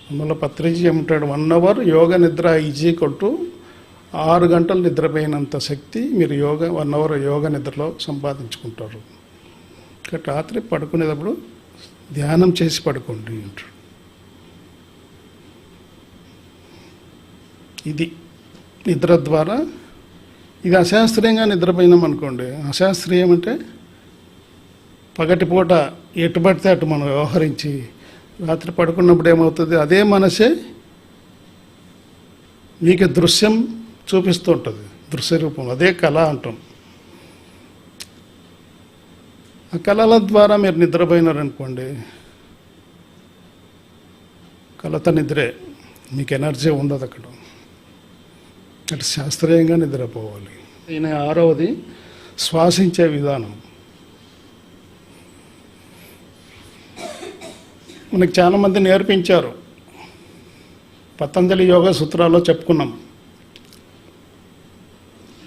అందువల్ల పత్రిజీ ఏమంటాడు, 1 అవర్ యోగ నిద్ర ఈక్వల్ టు 6 గంటలు నిద్రపోయినంత శక్తి మీరు 1 అవర్ యోగ నిద్రలో సంపాదించుకుంటారు. కాబట్టి రాత్రి పడుకునేటప్పుడు ధ్యానం చేసి పడుకోండి అంటాడు. ఇది నిద్ర ద్వారా. ఇది అశాస్త్రీయంగా నిద్రపోయినాం అనుకోండి. అశాస్త్రీయం అంటే పగటిపూట ఎటు పడితే అటు మనం వ్యవహరించి రాత్రి పడుకున్నప్పుడు ఏమవుతుంది, అదే మనసే మీకు దృశ్యం చూపిస్తూ ఉంటుంది, దృశ్య రూపం. అదే కళ అంటాం. ఆ కళల ద్వారా మీరు నిద్రపోయినారనుకోండి, కలత నిద్రే, మీకు ఎనర్జీ ఉండదు అక్కడ. అటు శాస్త్రీయంగా నిద్రపోవాలి. ఈయన 6వది శ్వాసించే విధానం. మనకు చాలామంది నేర్పించారు, పతంజలి యోగ సూత్రాల్లో చెప్పుకున్నాం.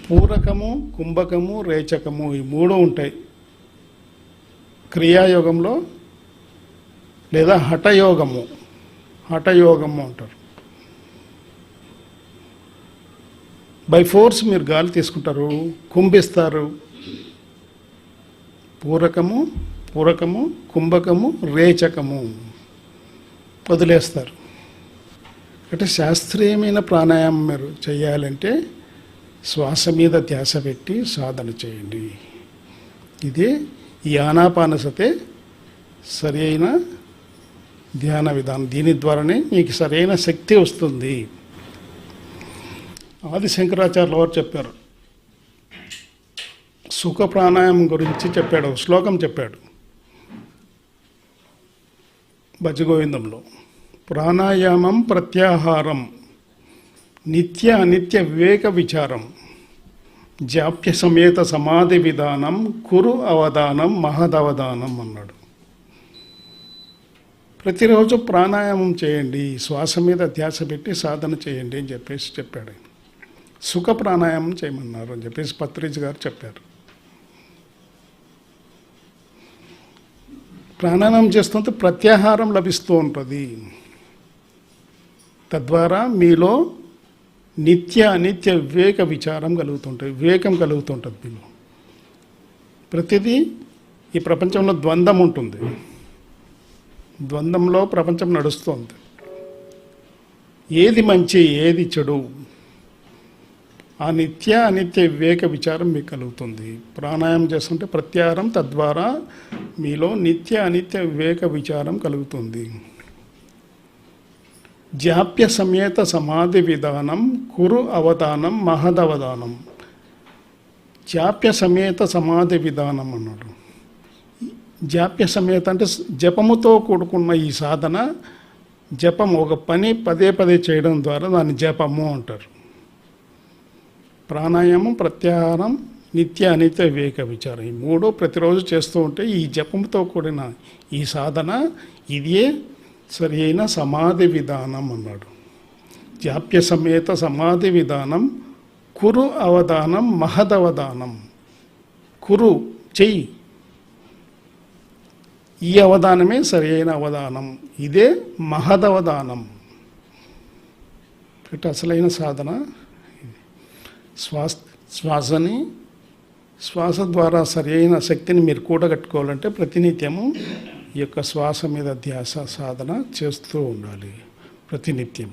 పూరకము, కుంభకము, రేచకము, ఈ 3 ఉంటాయి క్రియాయోగంలో, లేదా హఠయోగము అంటారు. బై ఫోర్స్ మీరు గాలి తీసుకుంటారు, కుంభిస్తారు. పూరకము, కుంభకము, రేచకము వదిలేస్తారు. అంటే శాస్త్రీయమైన ప్రాణాయామం మీరు చేయాలంటే శ్వాస మీద ధ్యాస పెట్టి సాధన చేయండి. ఇదే ఈ ఆనాపానసతే సరి అయిన ధ్యాన విధానం. దీని ద్వారానే మీకు సరైన శక్తి వస్తుంది. ఆది శంకరాచార్యుల వారు చెప్పారు, సుఖ ప్రాణాయామం గురించి చెప్పాడు, శ్లోకం చెప్పాడు భజగోవిందంలో. ప్రాణాయామం ప్రత్యాహారం నిత్య అనిత్య వివేక విచారం జాప్య సమేత సమాధి విధానం కురు అవధానం మహదవధానం అన్నాడు. ప్రతిరోజు ప్రాణాయామం చేయండి, శ్వాస మీద ధ్యాస పెట్టి సాధన చేయండి అని చెప్పేసి చెప్పాడు. సుఖ ప్రాణాయామం చేయమన్నారు అని చెప్పేసి పత్రిజీ గారు చెప్పారు. ప్రాణాయామం చేస్తుంటే ప్రత్యాహారం లభిస్తూ ఉంటుంది. తద్వారా మీలో నిత్య అనిత్య వివేక విచారం కలుగుతుంటుంది, వివేకం కలుగుతుంటుంది మీలో. ప్రతిదీ ఈ ప్రపంచంలో ద్వంద్వం ఉంటుంది, ద్వంద్వంలో ప్రపంచం నడుస్తుంది. ఏది మంచి ఏది చెడు, ఆ నిత్య అనిత్య వివేక విచారం మీకు కలుగుతుంది. ప్రాణాయామం చేస్తుంటే ప్రత్యాహారం, తద్వారా మీలో నిత్య అనిత్య వివేక విచారం కలుగుతుంది. జాప్య సమేత సమాధి విధానం కురు అవధానం మహదవధానం. జాప్య సమేత సమాధి విధానం అన్నాడు. జాప్య సమేత అంటే జపముతో కూడుకున్న ఈ సాధన, జపం ఒక పని పదే పదే చేయడం ద్వారా దాన్ని జపము అంటారు. ప్రాణాయామం, ప్రత్యాహారం, నిత్య అనిత్య వివేక విచారం, ఈ మూడు ప్రతిరోజు చేస్తూ ఉంటే ఈ జపంతో కూడిన ఈ సాధన ఇదే సరి అయిన సమాధి విధానం అన్నాడు. జాప్య సమేత సమాధి విధానం కురు అవధానం మహదవధానం. కురు చెయ్యి, ఈ అవధానమే సరి అయిన అవధానం, ఇదే మహదవధానం. అసలైన సాధన శ్వాస ద్వారా సరి అయిన శక్తిని మీరు కూడగట్టుకోవాలంటే ప్రతినిత్యము ఈ యొక్క శ్వాస మీద ధ్యాస సాధన చేస్తూ ఉండాలి. ప్రతినిత్యం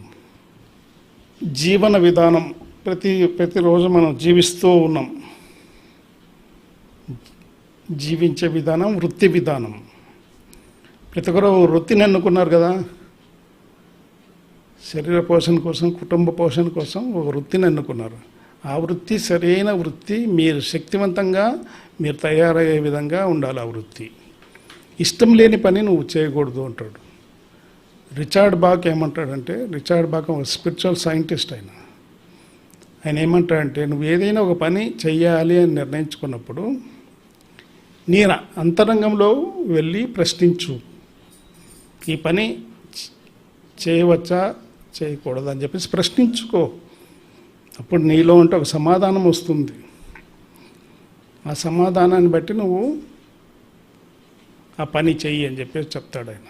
జీవన విధానం, ప్రతిరోజు మనం జీవిస్తూ ఉన్నాం. జీవించే విధానం వృత్తి విధానం. ప్రతి ఒక్కరు వృత్తిని ఎన్నుకున్నారు కదా, శరీర పోషణ కోసం, కుటుంబ పోషణ కోసం ఒక వృత్తిని ఎన్నుకున్నారు. ఆ వృత్తి సరైన వృత్తి, మీరు శక్తివంతంగా మీరు తయారయ్యే విధంగా ఉండాలి. ఆ వృత్తి ఇష్టం లేని పని నువ్వు చేయకూడదు అంటాడు. రిచర్డ్ బాక్ ఏమంటాడంటే, రిచర్డ్ బాక్ ఒక స్పిరిచువల్ సైంటిస్ట్ ఆయన ఏమంటాడంటే, నువ్వు ఏదైనా ఒక పని చెయ్యాలి అని నిర్ణయించుకున్నప్పుడు నీ అంతరంగంలో వెళ్ళి ప్రశ్నించు, ఈ పని చేయవచ్చా చేయకూడదు అని చెప్పేసి ప్రశ్నించుకో. అప్పుడు నీలో ఉంటే ఒక సమాధానం వస్తుంది. ఆ సమాధానాన్ని బట్టి నువ్వు ఆ పని చెయ్యి అని చెప్పేసి చెప్తాడు ఆయన.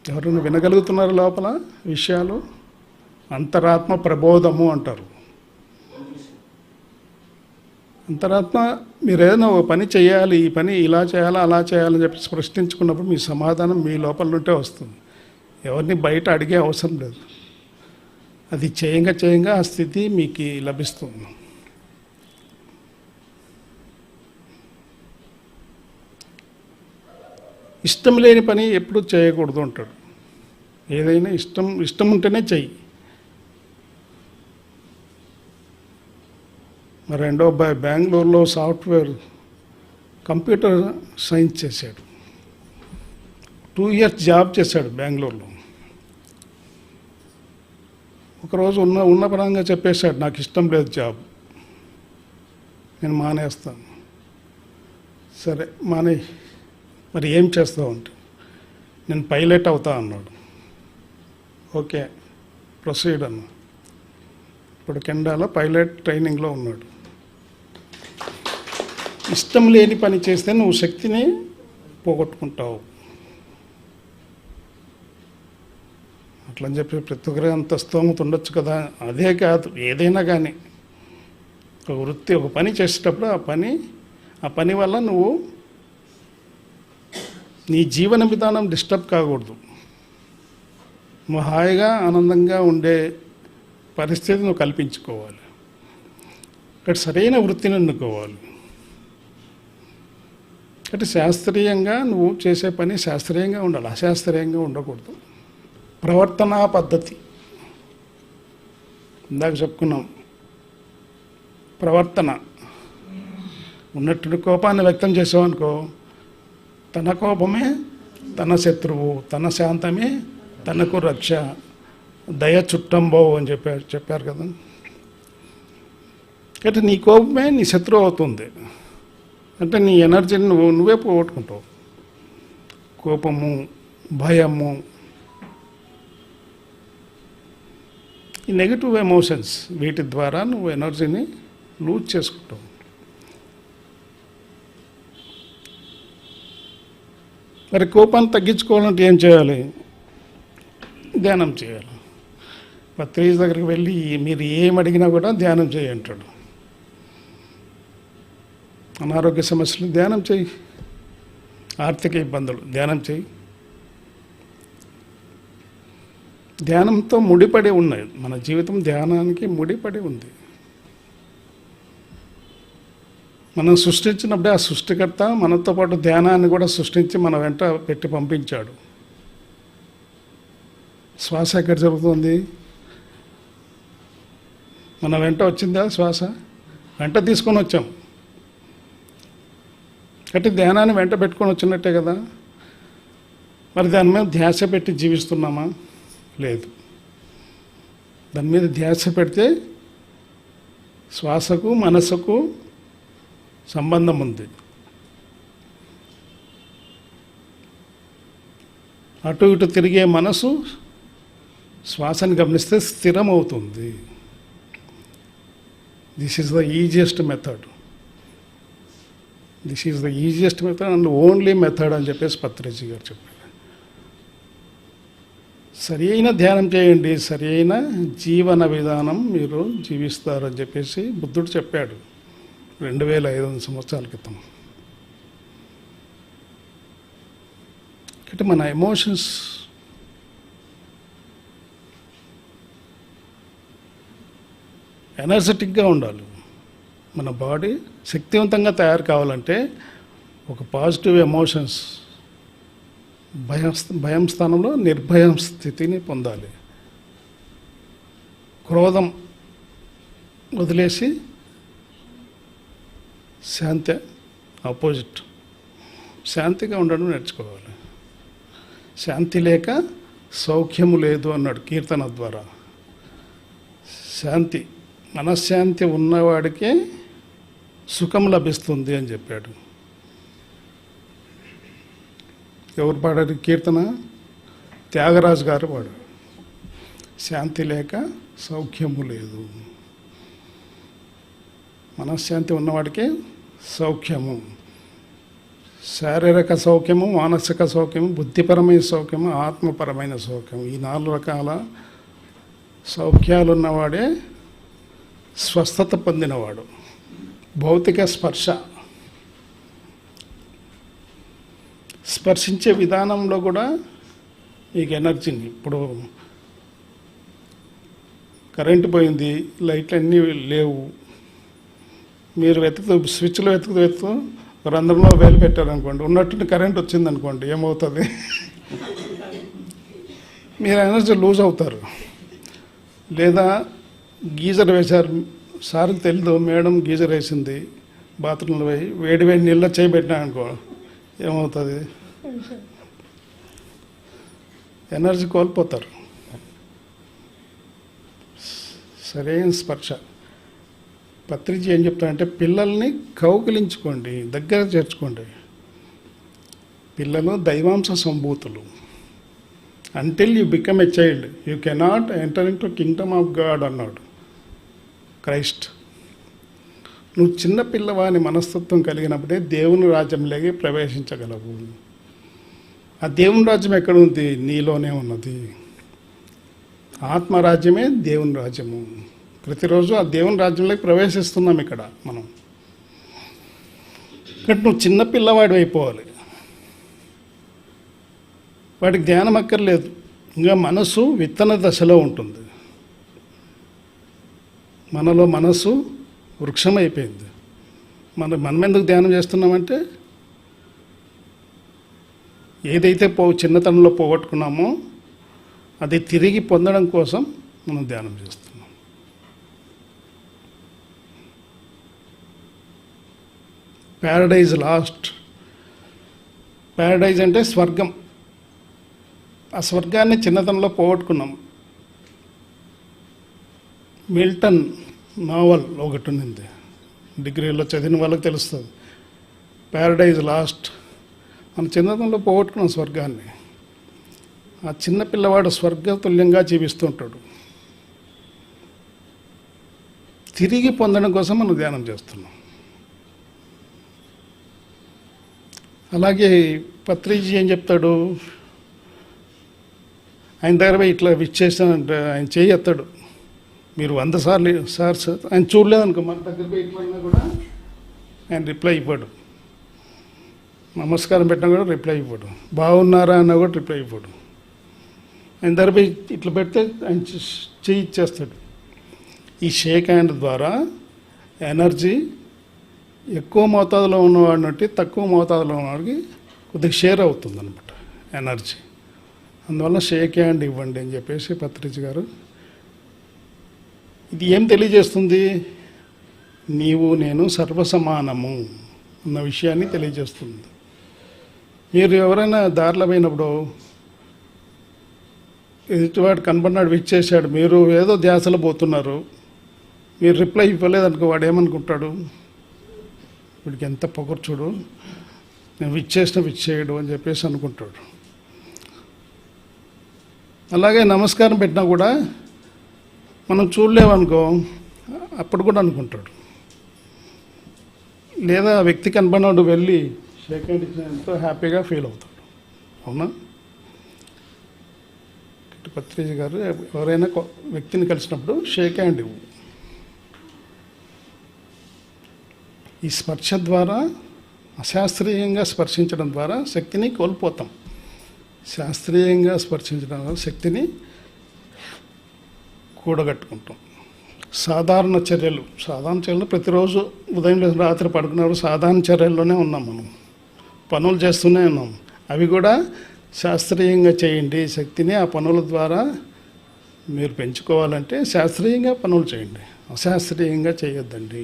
ఎవరైనా వినగలుగుతున్నారు లోపల విషయాలు? అంతరాత్మ ప్రబోధము అంటారు. అంతరాత్మ మీరు ఏదైనా ఒక పని చేయాలి, ఈ పని ఇలా చేయాలా అలా చేయాలని చెప్పి ప్రశ్నించుకున్నప్పుడు మీ సమాధానం మీ లోపల నుంటే వస్తుంది. ఎవరిని బయట అడిగే అవసరం లేదు. అది చేయంగా ఆ స్థితి మీకు లభిస్తుంది. ఇష్టం లేని పని ఎప్పుడు చేయకూడదు అంటాడు. ఏదైనా ఇష్టం ఉంటేనే చెయ్యి. మరి రెండో అబ్బాయి బెంగళూరులో సాఫ్ట్వేర్ కంప్యూటర్ సైన్స్ చేశాడు. 2 years జాబ్ చేశాడు బెంగళూరులో. ఒకరోజు ఉన్న పరంగా చెప్పేశాడు, నాకు ఇష్టం లేదు జాబ్, నేను మానేస్తాను. సరే మానే, మరి ఏం చేస్తావు అంటే, నేను పైలట్ అవుతా అన్నాడు. ఓకే ప్రొసీడ్ అన్నా. ఇప్పుడు కెనడాలో పైలట్ ట్రైనింగ్లో ఉన్నాడు. ఇష్టం లేని పని చేస్తే నువ్వు శక్తిని పోగొట్టుకుంటావు. అట్లని చెప్పి ప్రతి ఒక్కరి అంత స్తోమత ఉండొచ్చు కదా. అదే కాదు, ఏదైనా కానీ ఒక వృత్తి, ఒక పని చేసేటప్పుడు ఆ పని వల్ల నువ్వు నీ జీవన విధానం డిస్టర్బ్ కాకూడదు. నువ్వు హాయిగా ఆనందంగా ఉండే పరిస్థితి నువ్వు కల్పించుకోవాలి. ఇక్కడ సరైన వృత్తిని ఎన్నుకోవాలి. అంటే శాస్త్రీయంగా నువ్వు చేసే పని శాస్త్రీయంగా ఉండాలి, అశాస్త్రీయంగా ఉండకూడదు. ప్రవర్తనా పద్ధతి ఇందాక చెప్పుకున్నాం. ప్రవర్తన ఉన్నట్టు కోపాన్ని వ్యక్తం చేసావనుకో, తన కోపమే తన శత్రువు, తన శాంతమే తనకు రక్ష, దయ చుట్టంబో అని చెప్పారు కదా. అంటే నీ కోపమే నీ శత్రువు అవుతుంది. అంటే నీ ఎనర్జీని నువ్వే పోగొట్టుకుంటావు. కోపము, భయము, ఈ నెగిటివ్ ఎమోషన్స్, వీటి ద్వారా నువ్వు ఎనర్జీని లూజ్ చేసుకుంటావు. మరి కోపాన్ని తగ్గించుకోవాలంటే ఏం చేయాలి? ధ్యానం చేయాలి. పత్రిక దగ్గరికి వెళ్ళి మీరు ఏం అడిగినా కూడా ధ్యానం చేయి అంటాడు. అనారోగ్య సమస్యలు ధ్యానం చేయి, ఆర్థిక ఇబ్బందులు ధ్యానం చేయి. ధ్యానంతో ముడిపడి ఉన్నాయి. మన జీవితం ధ్యానానికి ముడిపడి ఉంది. మనం సృష్టించినప్పుడే ఆ సృష్టికర్త మనతో పాటు ధ్యానాన్ని కూడా సృష్టించి మన వెంట పెట్టి పంపించాడు. శ్వాస ఎక్కడ జరుగుతుంది? మన వెంట వచ్చిందా శ్వాస? వెంట తీసుకొని వచ్చాం. కాబట్టి ధ్యానాన్ని వెంట పెట్టుకొని వచ్చినట్టే కదా. మరి దాని మీద ధ్యాస పెట్టి జీవిస్తున్నామా? లేదు. దాని మీద ధ్యాస పెడితే శ్వాసకు మనసుకు సంబంధం ఉంది. అటు ఇటు తిరిగే మనసు శ్వాసని గమనిస్తే స్థిరమవుతుంది. This is the easiest method. This is the easiest method and only method అని చెప్పేసి పత్రిజీ గారు చెప్పారు. సరి అయిన ధ్యానం చేయండి, సరి అయిన జీవన విధానం మీరు జీవిస్తారని చెప్పేసి బుద్ధుడు చెప్పాడు 2500 సంవత్సరాల క్రితం. అంటే మన ఎమోషన్స్ ఎనర్జెటిక్గా ఉండాలి. మన బాడీ శక్తివంతంగా తయారు కావాలంటే ఒక పాజిటివ్ ఎమోషన్స్, భయం స్థానంలో నిర్భయం స్థితిని పొందాలి. క్రోధం వదిలేసి శాంతి ఆపోజిట్, శాంతిగా ఉండడం నేర్చుకోవాలి. శాంతి లేక సౌఖ్యము లేదు అన్నాడు కీర్తన ద్వారా. శాంతి, మనశ్శాంతి ఉన్నవాడికే సుఖం లభిస్తుంది అని చెప్పాడు. ఎవరు పాడారు కీర్తన? త్యాగరాజు గారు పాడారు. శాంతి లేక సౌఖ్యము లేదు. మనశ్శాంతి ఉన్నవాడికే సౌఖ్యము. శారీరక సౌఖ్యము, మానసిక సౌఖ్యము, బుద్ధిపరమైన సౌఖ్యము, ఆత్మపరమైన సౌఖ్యము. ఈ 4 రకాల సౌఖ్యాలు ఉన్నవాడే స్వస్థత పొందినవాడు. భౌతిక స్పర్శ, స్పర్శించే విధానంలో కూడా మీకు ఎనర్జీని, ఇప్పుడు కరెంటు పోయింది, లైట్లు అన్నీ లేవు, మీరు స్విచ్లో వెతుకుతూ రంధ్రంలో వేలు పెట్టారనుకోండి, ఉన్నట్టు కరెంట్ వచ్చిందనుకోండి, ఏమవుతుంది? మీరు ఎనర్జీ లూజ్ అవుతారు. లేదా గీజర్ వేశారు, సార్కి తెలీదు మేడం గీజర్ వేసింది, బాత్రూంలో పోయి వేడి నీళ్ళ చేయబెట్టినా అనుకో, ఏమవుతుంది? ఎనర్జీ కోల్పోతారు. సరైన స్పర్శ. పత్రిజీ ఏం చెప్తారంటే పిల్లల్ని కౌగిలించుకోండి, దగ్గర చేర్చుకోండి. పిల్లలు దైవాంశ సంభూతులు. Until you become a child you cannot enter into kingdom of God అన్నాడు క్రైస్ట్. నువ్వు చిన్న పిల్లవాని మనస్తత్వం కలిగినప్పుడే దేవుని రాజ్యంలోకి ప్రవేశించగలవు. ఆ దేవుని రాజ్యం ఎక్కడ ఉంది? నీలోనే ఉన్నది. ఆత్మరాజ్యమే దేవుని రాజ్యము. ప్రతిరోజు ఆ దేవుని రాజ్యంలోకి ప్రవేశిస్తున్నాం ఇక్కడ మనం. ఇక్కడ నువ్వు చిన్న పిల్లవాడి అయిపోవాలి. వాడికి ధ్యానం అక్కర్లేదు, ఇంకా మనసు విత్తన దశలో ఉంటుంది. మనలో మనసు వృక్షం అయిపోయింది. మనం ఎందుకు ధ్యానం చేస్తున్నామంటే ఏదైతే చిన్నతనంలో పోగొట్టుకున్నామో అది తిరిగి పొందడం కోసం మనం ధ్యానం చేస్తున్నాం. Paradise last. ప్యారడైజ్ అంటే స్వర్గం. ఆ స్వర్గాన్ని చిన్నతనంలో పోగొట్టుకున్నాం. మిల్టన్ నావల్ ఒకటి ఉంది, డిగ్రీలో చదివిన వాళ్ళకి తెలుస్తుంది. Paradise last. మన చిన్నతనంలో పోగొట్టుకున్నాం స్వర్గాన్ని. ఆ చిన్న పిల్లవాడు స్వర్గతుల్యంగా జీవిస్తుంటాడు. తిరిగి పొందడం కోసం మనం ధ్యానం చేస్తున్నాం. అలాగే పత్రిజీ ఏం చెప్తాడు? ఆయన దగ్గర పోయి ఇట్లా విచ్చేస్తానంటే ఆయన చేయి ఎత్తాడు. మీరు 100 సార్లు సార్ ఆయన చూడలేదనుకో, మన దగ్గర పోయి ఇట్లా కూడా ఆయన రిప్లై ఇవ్వడు. నమస్కారం పెట్టినా కూడా రిప్లై ఇవ్వడు. బాగున్నారా అన్నా కూడా రిప్లై ఇవ్వడు. ఆయన దగ్గర పోయి ఇట్లా పెడితే ఆయన చేయి ఇచ్చేస్తాడు. ఈ షేక్ హ్యాండ్ ద్వారా ఎనర్జీ ఎక్కువ మోతాదులో ఉన్నవాడి నుండి తక్కువ మోతాదులో ఉన్నవాడికి కొద్దిగా షేర్ అవుతుంది అనమాట ఎనర్జీ. అందువల్ల షేక్ హ్యాండ్ ఇవ్వండి అని చెప్పేసి పత్రిజీ గారు ఇది ఏం తెలియజేస్తుంది? నీవు నేను సర్వసమానము అన్న విషయాన్ని తెలియజేస్తుంది. మీరు ఎవరైనా దారిలో పోయినప్పుడు ఎదుటివాడు కనబడినాడు, విచ్చేసాడు, మీరు ఏదో ధ్యాసలో పోతున్నారు, మీరు రిప్లై ఇవ్వలేదనుకో, వాడు ఏమనుకుంటాడు? వీడికి ఎంత పొగర్చుడు, నేను విచ్చేయడు అని చెప్పేసి అనుకుంటాడు. అలాగే నమస్కారం పెట్టినా కూడా మనం చూడలేమనుకో, అప్పుడు కూడా అనుకుంటాడు. లేదా ఆ వ్యక్తి కనబడినాడు, వెళ్ళి షేక్ హ్యాండ్ ఇచ్చిన ఎంతో హ్యాపీగా ఫీల్ అవుతాడు. అవునా? పత్రిజ గారు ఎవరైనా వ్యక్తిని కలిసినప్పుడు షేక్ హ్యాండ్ ఇవ్వు. ఈ స్పర్శ ద్వారా, అశాస్త్రీయంగా స్పర్శించడం ద్వారా శక్తిని కోల్పోతాం. శాస్త్రీయంగా స్పర్శించడం ద్వారా శక్తిని కూడగట్టుకుంటాం. సాధారణ చర్యలు ప్రతిరోజు ఉదయం రాత్రి పడుకున్నప్పుడు సాధారణ చర్యల్లోనే ఉన్నాం. మనం పనులు చేస్తూనే ఉన్నాం. అవి కూడా శాస్త్రీయంగా చేయండి. శక్తిని ఆ పనుల ద్వారా మీరు పెంచుకోవాలంటే శాస్త్రీయంగా పనులు చేయండి, అశాస్త్రీయంగా చేయొద్దండి.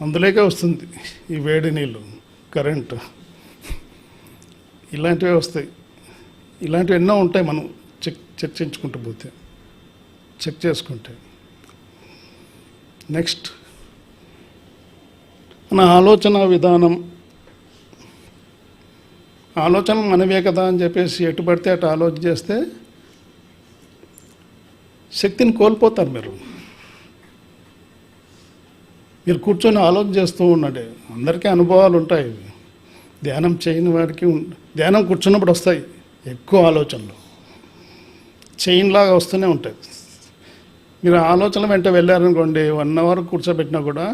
అందులోకే వస్తుంది ఈ వేడి నీళ్ళు, కరెంటు, ఇలాంటివే వస్తాయి. ఇలాంటివి ఎన్నో ఉంటాయి. మనం చర్చించుకుంటూ పోతే, చెక్ చేసుకుంటే. నెక్స్ట్, మన ఆలోచన విధానం. ఆలోచన మనవే కదా అని చెప్పేసి ఎటు పడితే అటు ఆలోచన చేస్తే శక్తిని కోల్పోతారు. మీరు కూర్చొని ఆలోచన చేస్తూ ఉన్నాడు. అందరికీ అనుభవాలు ఉంటాయి. ధ్యానం చేయని వాడికి ధ్యానం కూర్చున్నప్పుడు వస్తాయి ఎక్కువ ఆలోచనలు, చైన్లాగా వస్తూనే ఉంటాయి. మీరు ఆలోచన వెంట వెళ్ళారనుకోండి, 1 అవర్ కూర్చోబెట్టినా కూడా,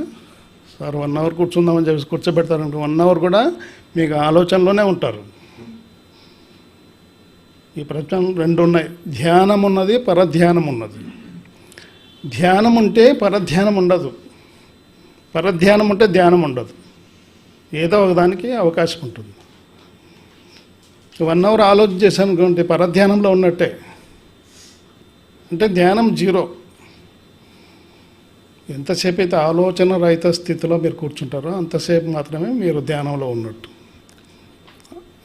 సార్ 1 అవర్ కూర్చుందామని చెప్పేసి కూర్చోబెడతారనుకో, 1 అవర్ కూడా మీకు ఆలోచనలోనే ఉంటారు. ఈ ప్రపంచం 2 ఉన్నాయి. ధ్యానం ఉన్నది, పరధ్యానం ఉన్నది. ధ్యానం ఉంటే పరధ్యానం ఉండదు, పరధ్యానం ఉంటే ధ్యానం ఉండదు. ఏదో ఒకదానికి అవకాశం ఉంటుంది. 1 అవర్ ఆలోచన చేశాను అనుకోండి, పరధ్యానంలో ఉన్నట్టే. అంటే ధ్యానం 0. ఎంతసేపు అయితే ఆలోచన రహిత స్థితిలో మీరు కూర్చుంటారో అంతసేపు మాత్రమే మీరు ధ్యానంలో ఉన్నట్టు.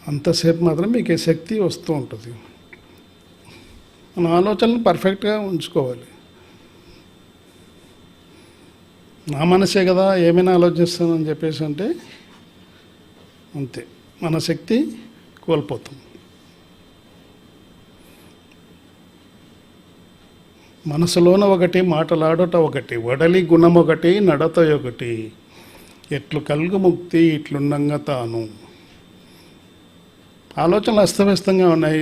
అంతసేపు మాత్రమే మీకు శక్తి వస్తూ ఉంటుంది. మన ఆలోచనలు పర్ఫెక్ట్గా ఉంచుకోవాలి. నా మనసే కదా, ఏమైనా ఆలోచిస్తానని చెప్పేసి అంటే అంతే, మన శక్తి కోల్పోతాం. మనసులోన ఒకటి, మాటలాడట ఒకటి, వడలి గుణం ఒకటి, నడత ఒకటి, ఎట్లు కలుగు ముక్తి ఇట్లుండంగా తాను. ఆలోచనలు అస్తవ్యస్తంగా ఉన్నాయి,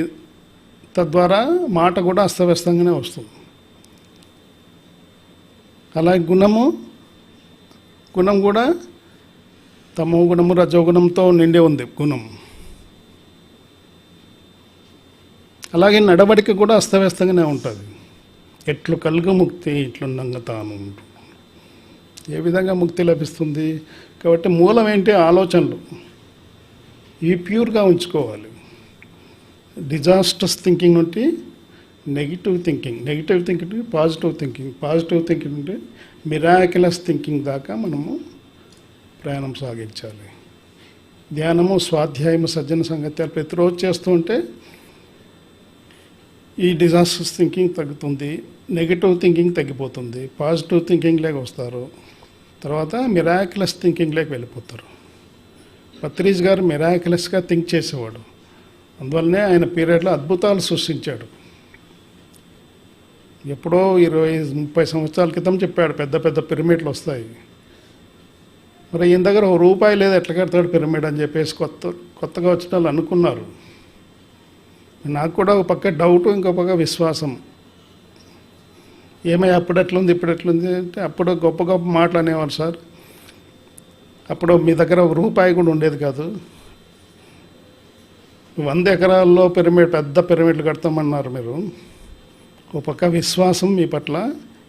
తద్వారా మాట కూడా అస్తవ్యస్తంగానే వస్తుంది. అలాగే గుణం కూడా తమో గుణము రజోగుణంతో నిండి ఉంది గుణం. అలాగే నడవడిక కూడా అస్తవ్యస్తంగానే ఉంటుంది. ఎట్లు కలుగు ముక్తి ఇట్లుండంగా తాను. ఏ విధంగా ముక్తి లభిస్తుంది? కాబట్టి మూలం ఏంటి? ఆలోచనలు. ఇవి ప్యూర్గా ఉంచుకోవాలి. డిజాస్టర్స్ థింకింగ్ నుండి నెగిటివ్ థింకింగ్ పాజిటివ్ థింకింగ్ నుండి మిరాకిలస్ థింకింగ్ దాకా మనము ప్రయాణం సాగించాలి. ధ్యానము, స్వాధ్యాయము, సజ్జన సంగత్యాలు ప్రతిరోజు చేస్తూ ఉంటే ఈ డిజాస్టర్స్ థింకింగ్ తగ్గుతుంది, నెగిటివ్ థింకింగ్ తగ్గిపోతుంది, పాజిటివ్ థింకింగ్లోకి వస్తారు. తర్వాత మిరాకిలస్ థింకింగ్లోకి వెళ్ళిపోతారు. పత్రిజ్ గారు మిరాకిలస్గా థింక్ చేసేవాడు. అందువల్లనే ఆయన పీరియడ్లో అద్భుతాలు సృష్టించాడు. ఎప్పుడో 20-30 సంవత్సరాల క్రితం చెప్పాడు పెద్ద పెద్ద పిరమిడ్లు వస్తాయి. మరి ఈయన దగ్గర ₹1 లేదు, ఎట్లా కడతాడు పిరమిడ్ అని చెప్పేసి కొత్తగా వచ్చిన వాళ్ళు అనుకున్నారు. నాకు కూడా ఒక పక్క డౌట్, ఇంకో పక్క విశ్వాసం. ఏమై అప్పుడు ఎట్లుంది ఇప్పుడు ఎట్లుంది అంటే, అప్పుడు గొప్ప గొప్ప మాటలు అనేవారు సార్. అప్పుడు మీ దగ్గర ₹1 కూడా ఉండేది కాదు. 100 ఎకరాల్లో పిరమిడ్, పెద్ద పిరమిడ్లు కడతామన్నారు మీరు. ఒక పక్క విశ్వాసం మీ పట్ల,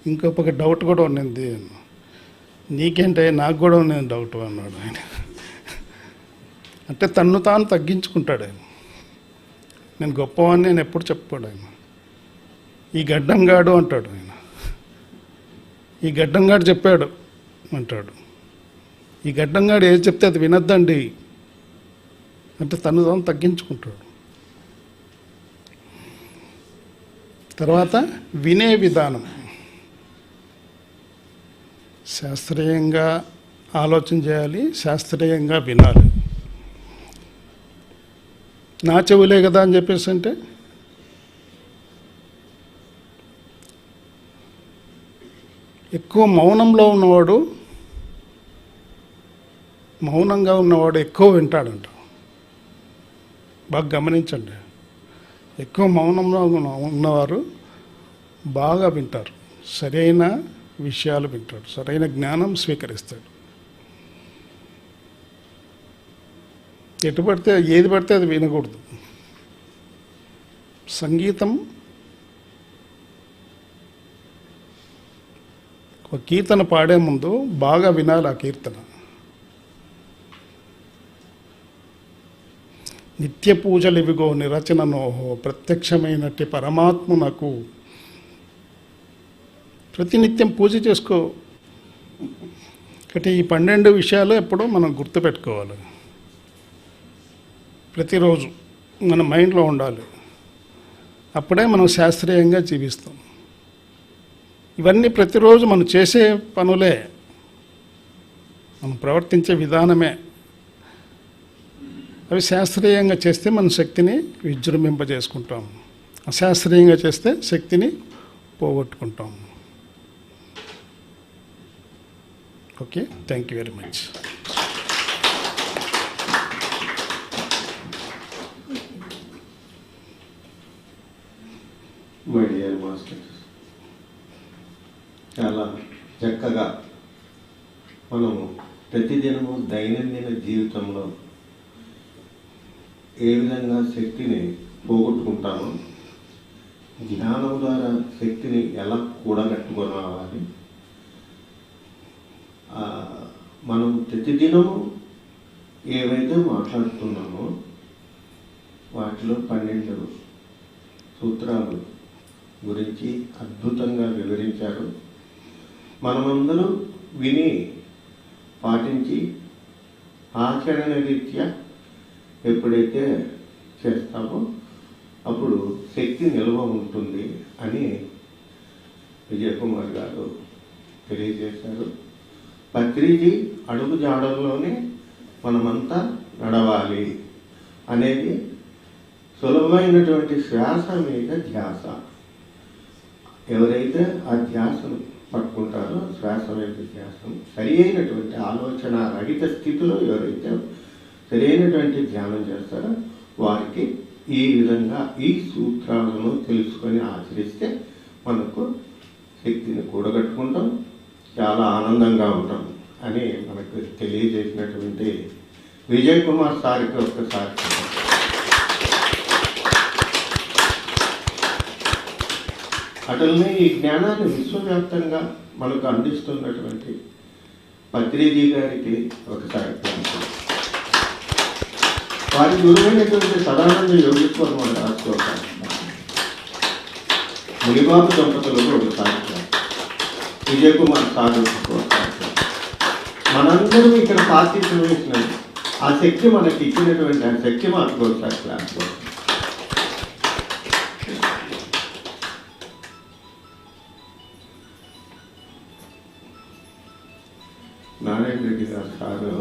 ఇంకో పక్క డౌట్ కూడా ఉండింది. నీకేంటే? నాకు కూడా ఉన్నది డౌట్ అన్నాడు ఆయన. అంటే తన్ను తాను తగ్గించుకుంటాడు ఆయన. నేను గొప్పవాడిని నేను ఎప్పుడు చెప్పుకోడు ఆయన. ఈ గడ్డంగాడు అంటాడు ఆయన. ఈ గడ్డంగాడు చెప్పాడు అంటాడు. ఈ గడ్డంగాడు ఏది చెప్తే అది వినద్దండి అంటే తను తాను తగ్గించుకుంటాడు. తర్వాత వినే విధానం. శాస్త్రీయంగా ఆలోచన చేయాలి, శాస్త్రీయంగా వినాలి. నా చెవులే కదా అని చెప్పేసి అంటే ఎక్కువ మౌనంగా ఉన్నవాడు ఎక్కువ వింటాడంట. బాగా గమనించండి, ఎక్కువ మౌనంలో ఉన్నవారు బాగా వింటారు, సరైన విషయాలు వింటాడు, సరైన జ్ఞానం స్వీకరిస్తాడు. ఏది పడితే అది వినకూడదు. సంగీతం ఒక కీర్తన పాడే ముందు బాగా వినాలి ఆ కీర్తన. నిత్య పూజలు ఇవిగో నిరచననోహో ప్రత్యక్షమైనట్టి పరమాత్మనకు. ప్రతినిత్యం పూజ చేసుకో. అంటే ఈ 12 విషయాలు ఎప్పుడూ మనం గుర్తుపెట్టుకోవాలి. ప్రతిరోజు మన మైండ్లో ఉండాలి. అప్పుడే మనం శాస్త్రీయంగా జీవిస్తాం. ఇవన్నీ ప్రతిరోజు మనం చేసే పనులే, మనం ప్రవర్తించే విధానమే. అవి శాస్త్రీయంగా చేస్తే మన శక్తిని విజృంభింపజేసుకుంటాం, అశాస్త్రీయంగా చేస్తే శక్తిని పోగొట్టుకుంటాం. Okay, thank you very much. My dear masters, చాలా చక్కగా మనము ప్రతిదినము దైనందిన జీవితంలో ఏ విధంగా శక్తిని పోగొట్టుకుంటామో, ధ్యానం ద్వారా శక్తిని ఎలా కూడగట్టుకోవాలి, మనం ప్రతిదినము ఏవైతే మాట్లాడుతున్నామో వాటిలో 12 సూత్రాలు గురించి అద్భుతంగా వివరించారు. మనమందరూ విని పాటించి ఆచరణ రీత్యా ఎప్పుడైతే చేస్తామో అప్పుడు శక్తి నిల్వ ఉంటుంది అని విజయ్ కుమార్ గారు తెలియజేశారు. పత్రిజీ అడుగు జాడల్లోనే మనమంతా నడవాలి అనేది సులభమైనటువంటి శ్వాస మీద ధ్యాస. ఎవరైతే ఆ ధ్యాసను పట్టుకుంటారో, శ్వాస మీద ధ్యాసం, సరి అయినటువంటి ఆలోచన రహిత స్థితిలో ఎవరైతే సరి అయినటువంటి ధ్యానం చేస్తారో వారికి ఈ విధంగా ఈ సూత్రాలను తెలుసుకొని ఆచరిస్తే మనకు శక్తిని కూడగట్టుకుంటాం, చాలా ఆనందంగా ఉంటాం అని మనకు తెలియజేసినటువంటి విజయ్ కుమార్ సార్కి ఒక్కసారి అటులనే ఈ జ్ఞానాన్ని విశ్వవ్యాప్తంగా మనకు అందిస్తున్నటువంటి పత్రిజీ గారికి ఒకసారి వారి గురువైనటువంటి సదానంద యోగేశ్వర్ మన రాసుకోవాలి. మునిబాబు దంపతులకు ఒకసారి, విజయ్ కుమార్ సార్ మనందరం ఇక్కడ పార్టిసిపేట్ చేసిన ఆ శక్తి మనకి ఇచ్చినటువంటి ఆ శక్తి మాకు ఒకసారి క్లాస్. నారాయణ రెడ్డి గారు సారు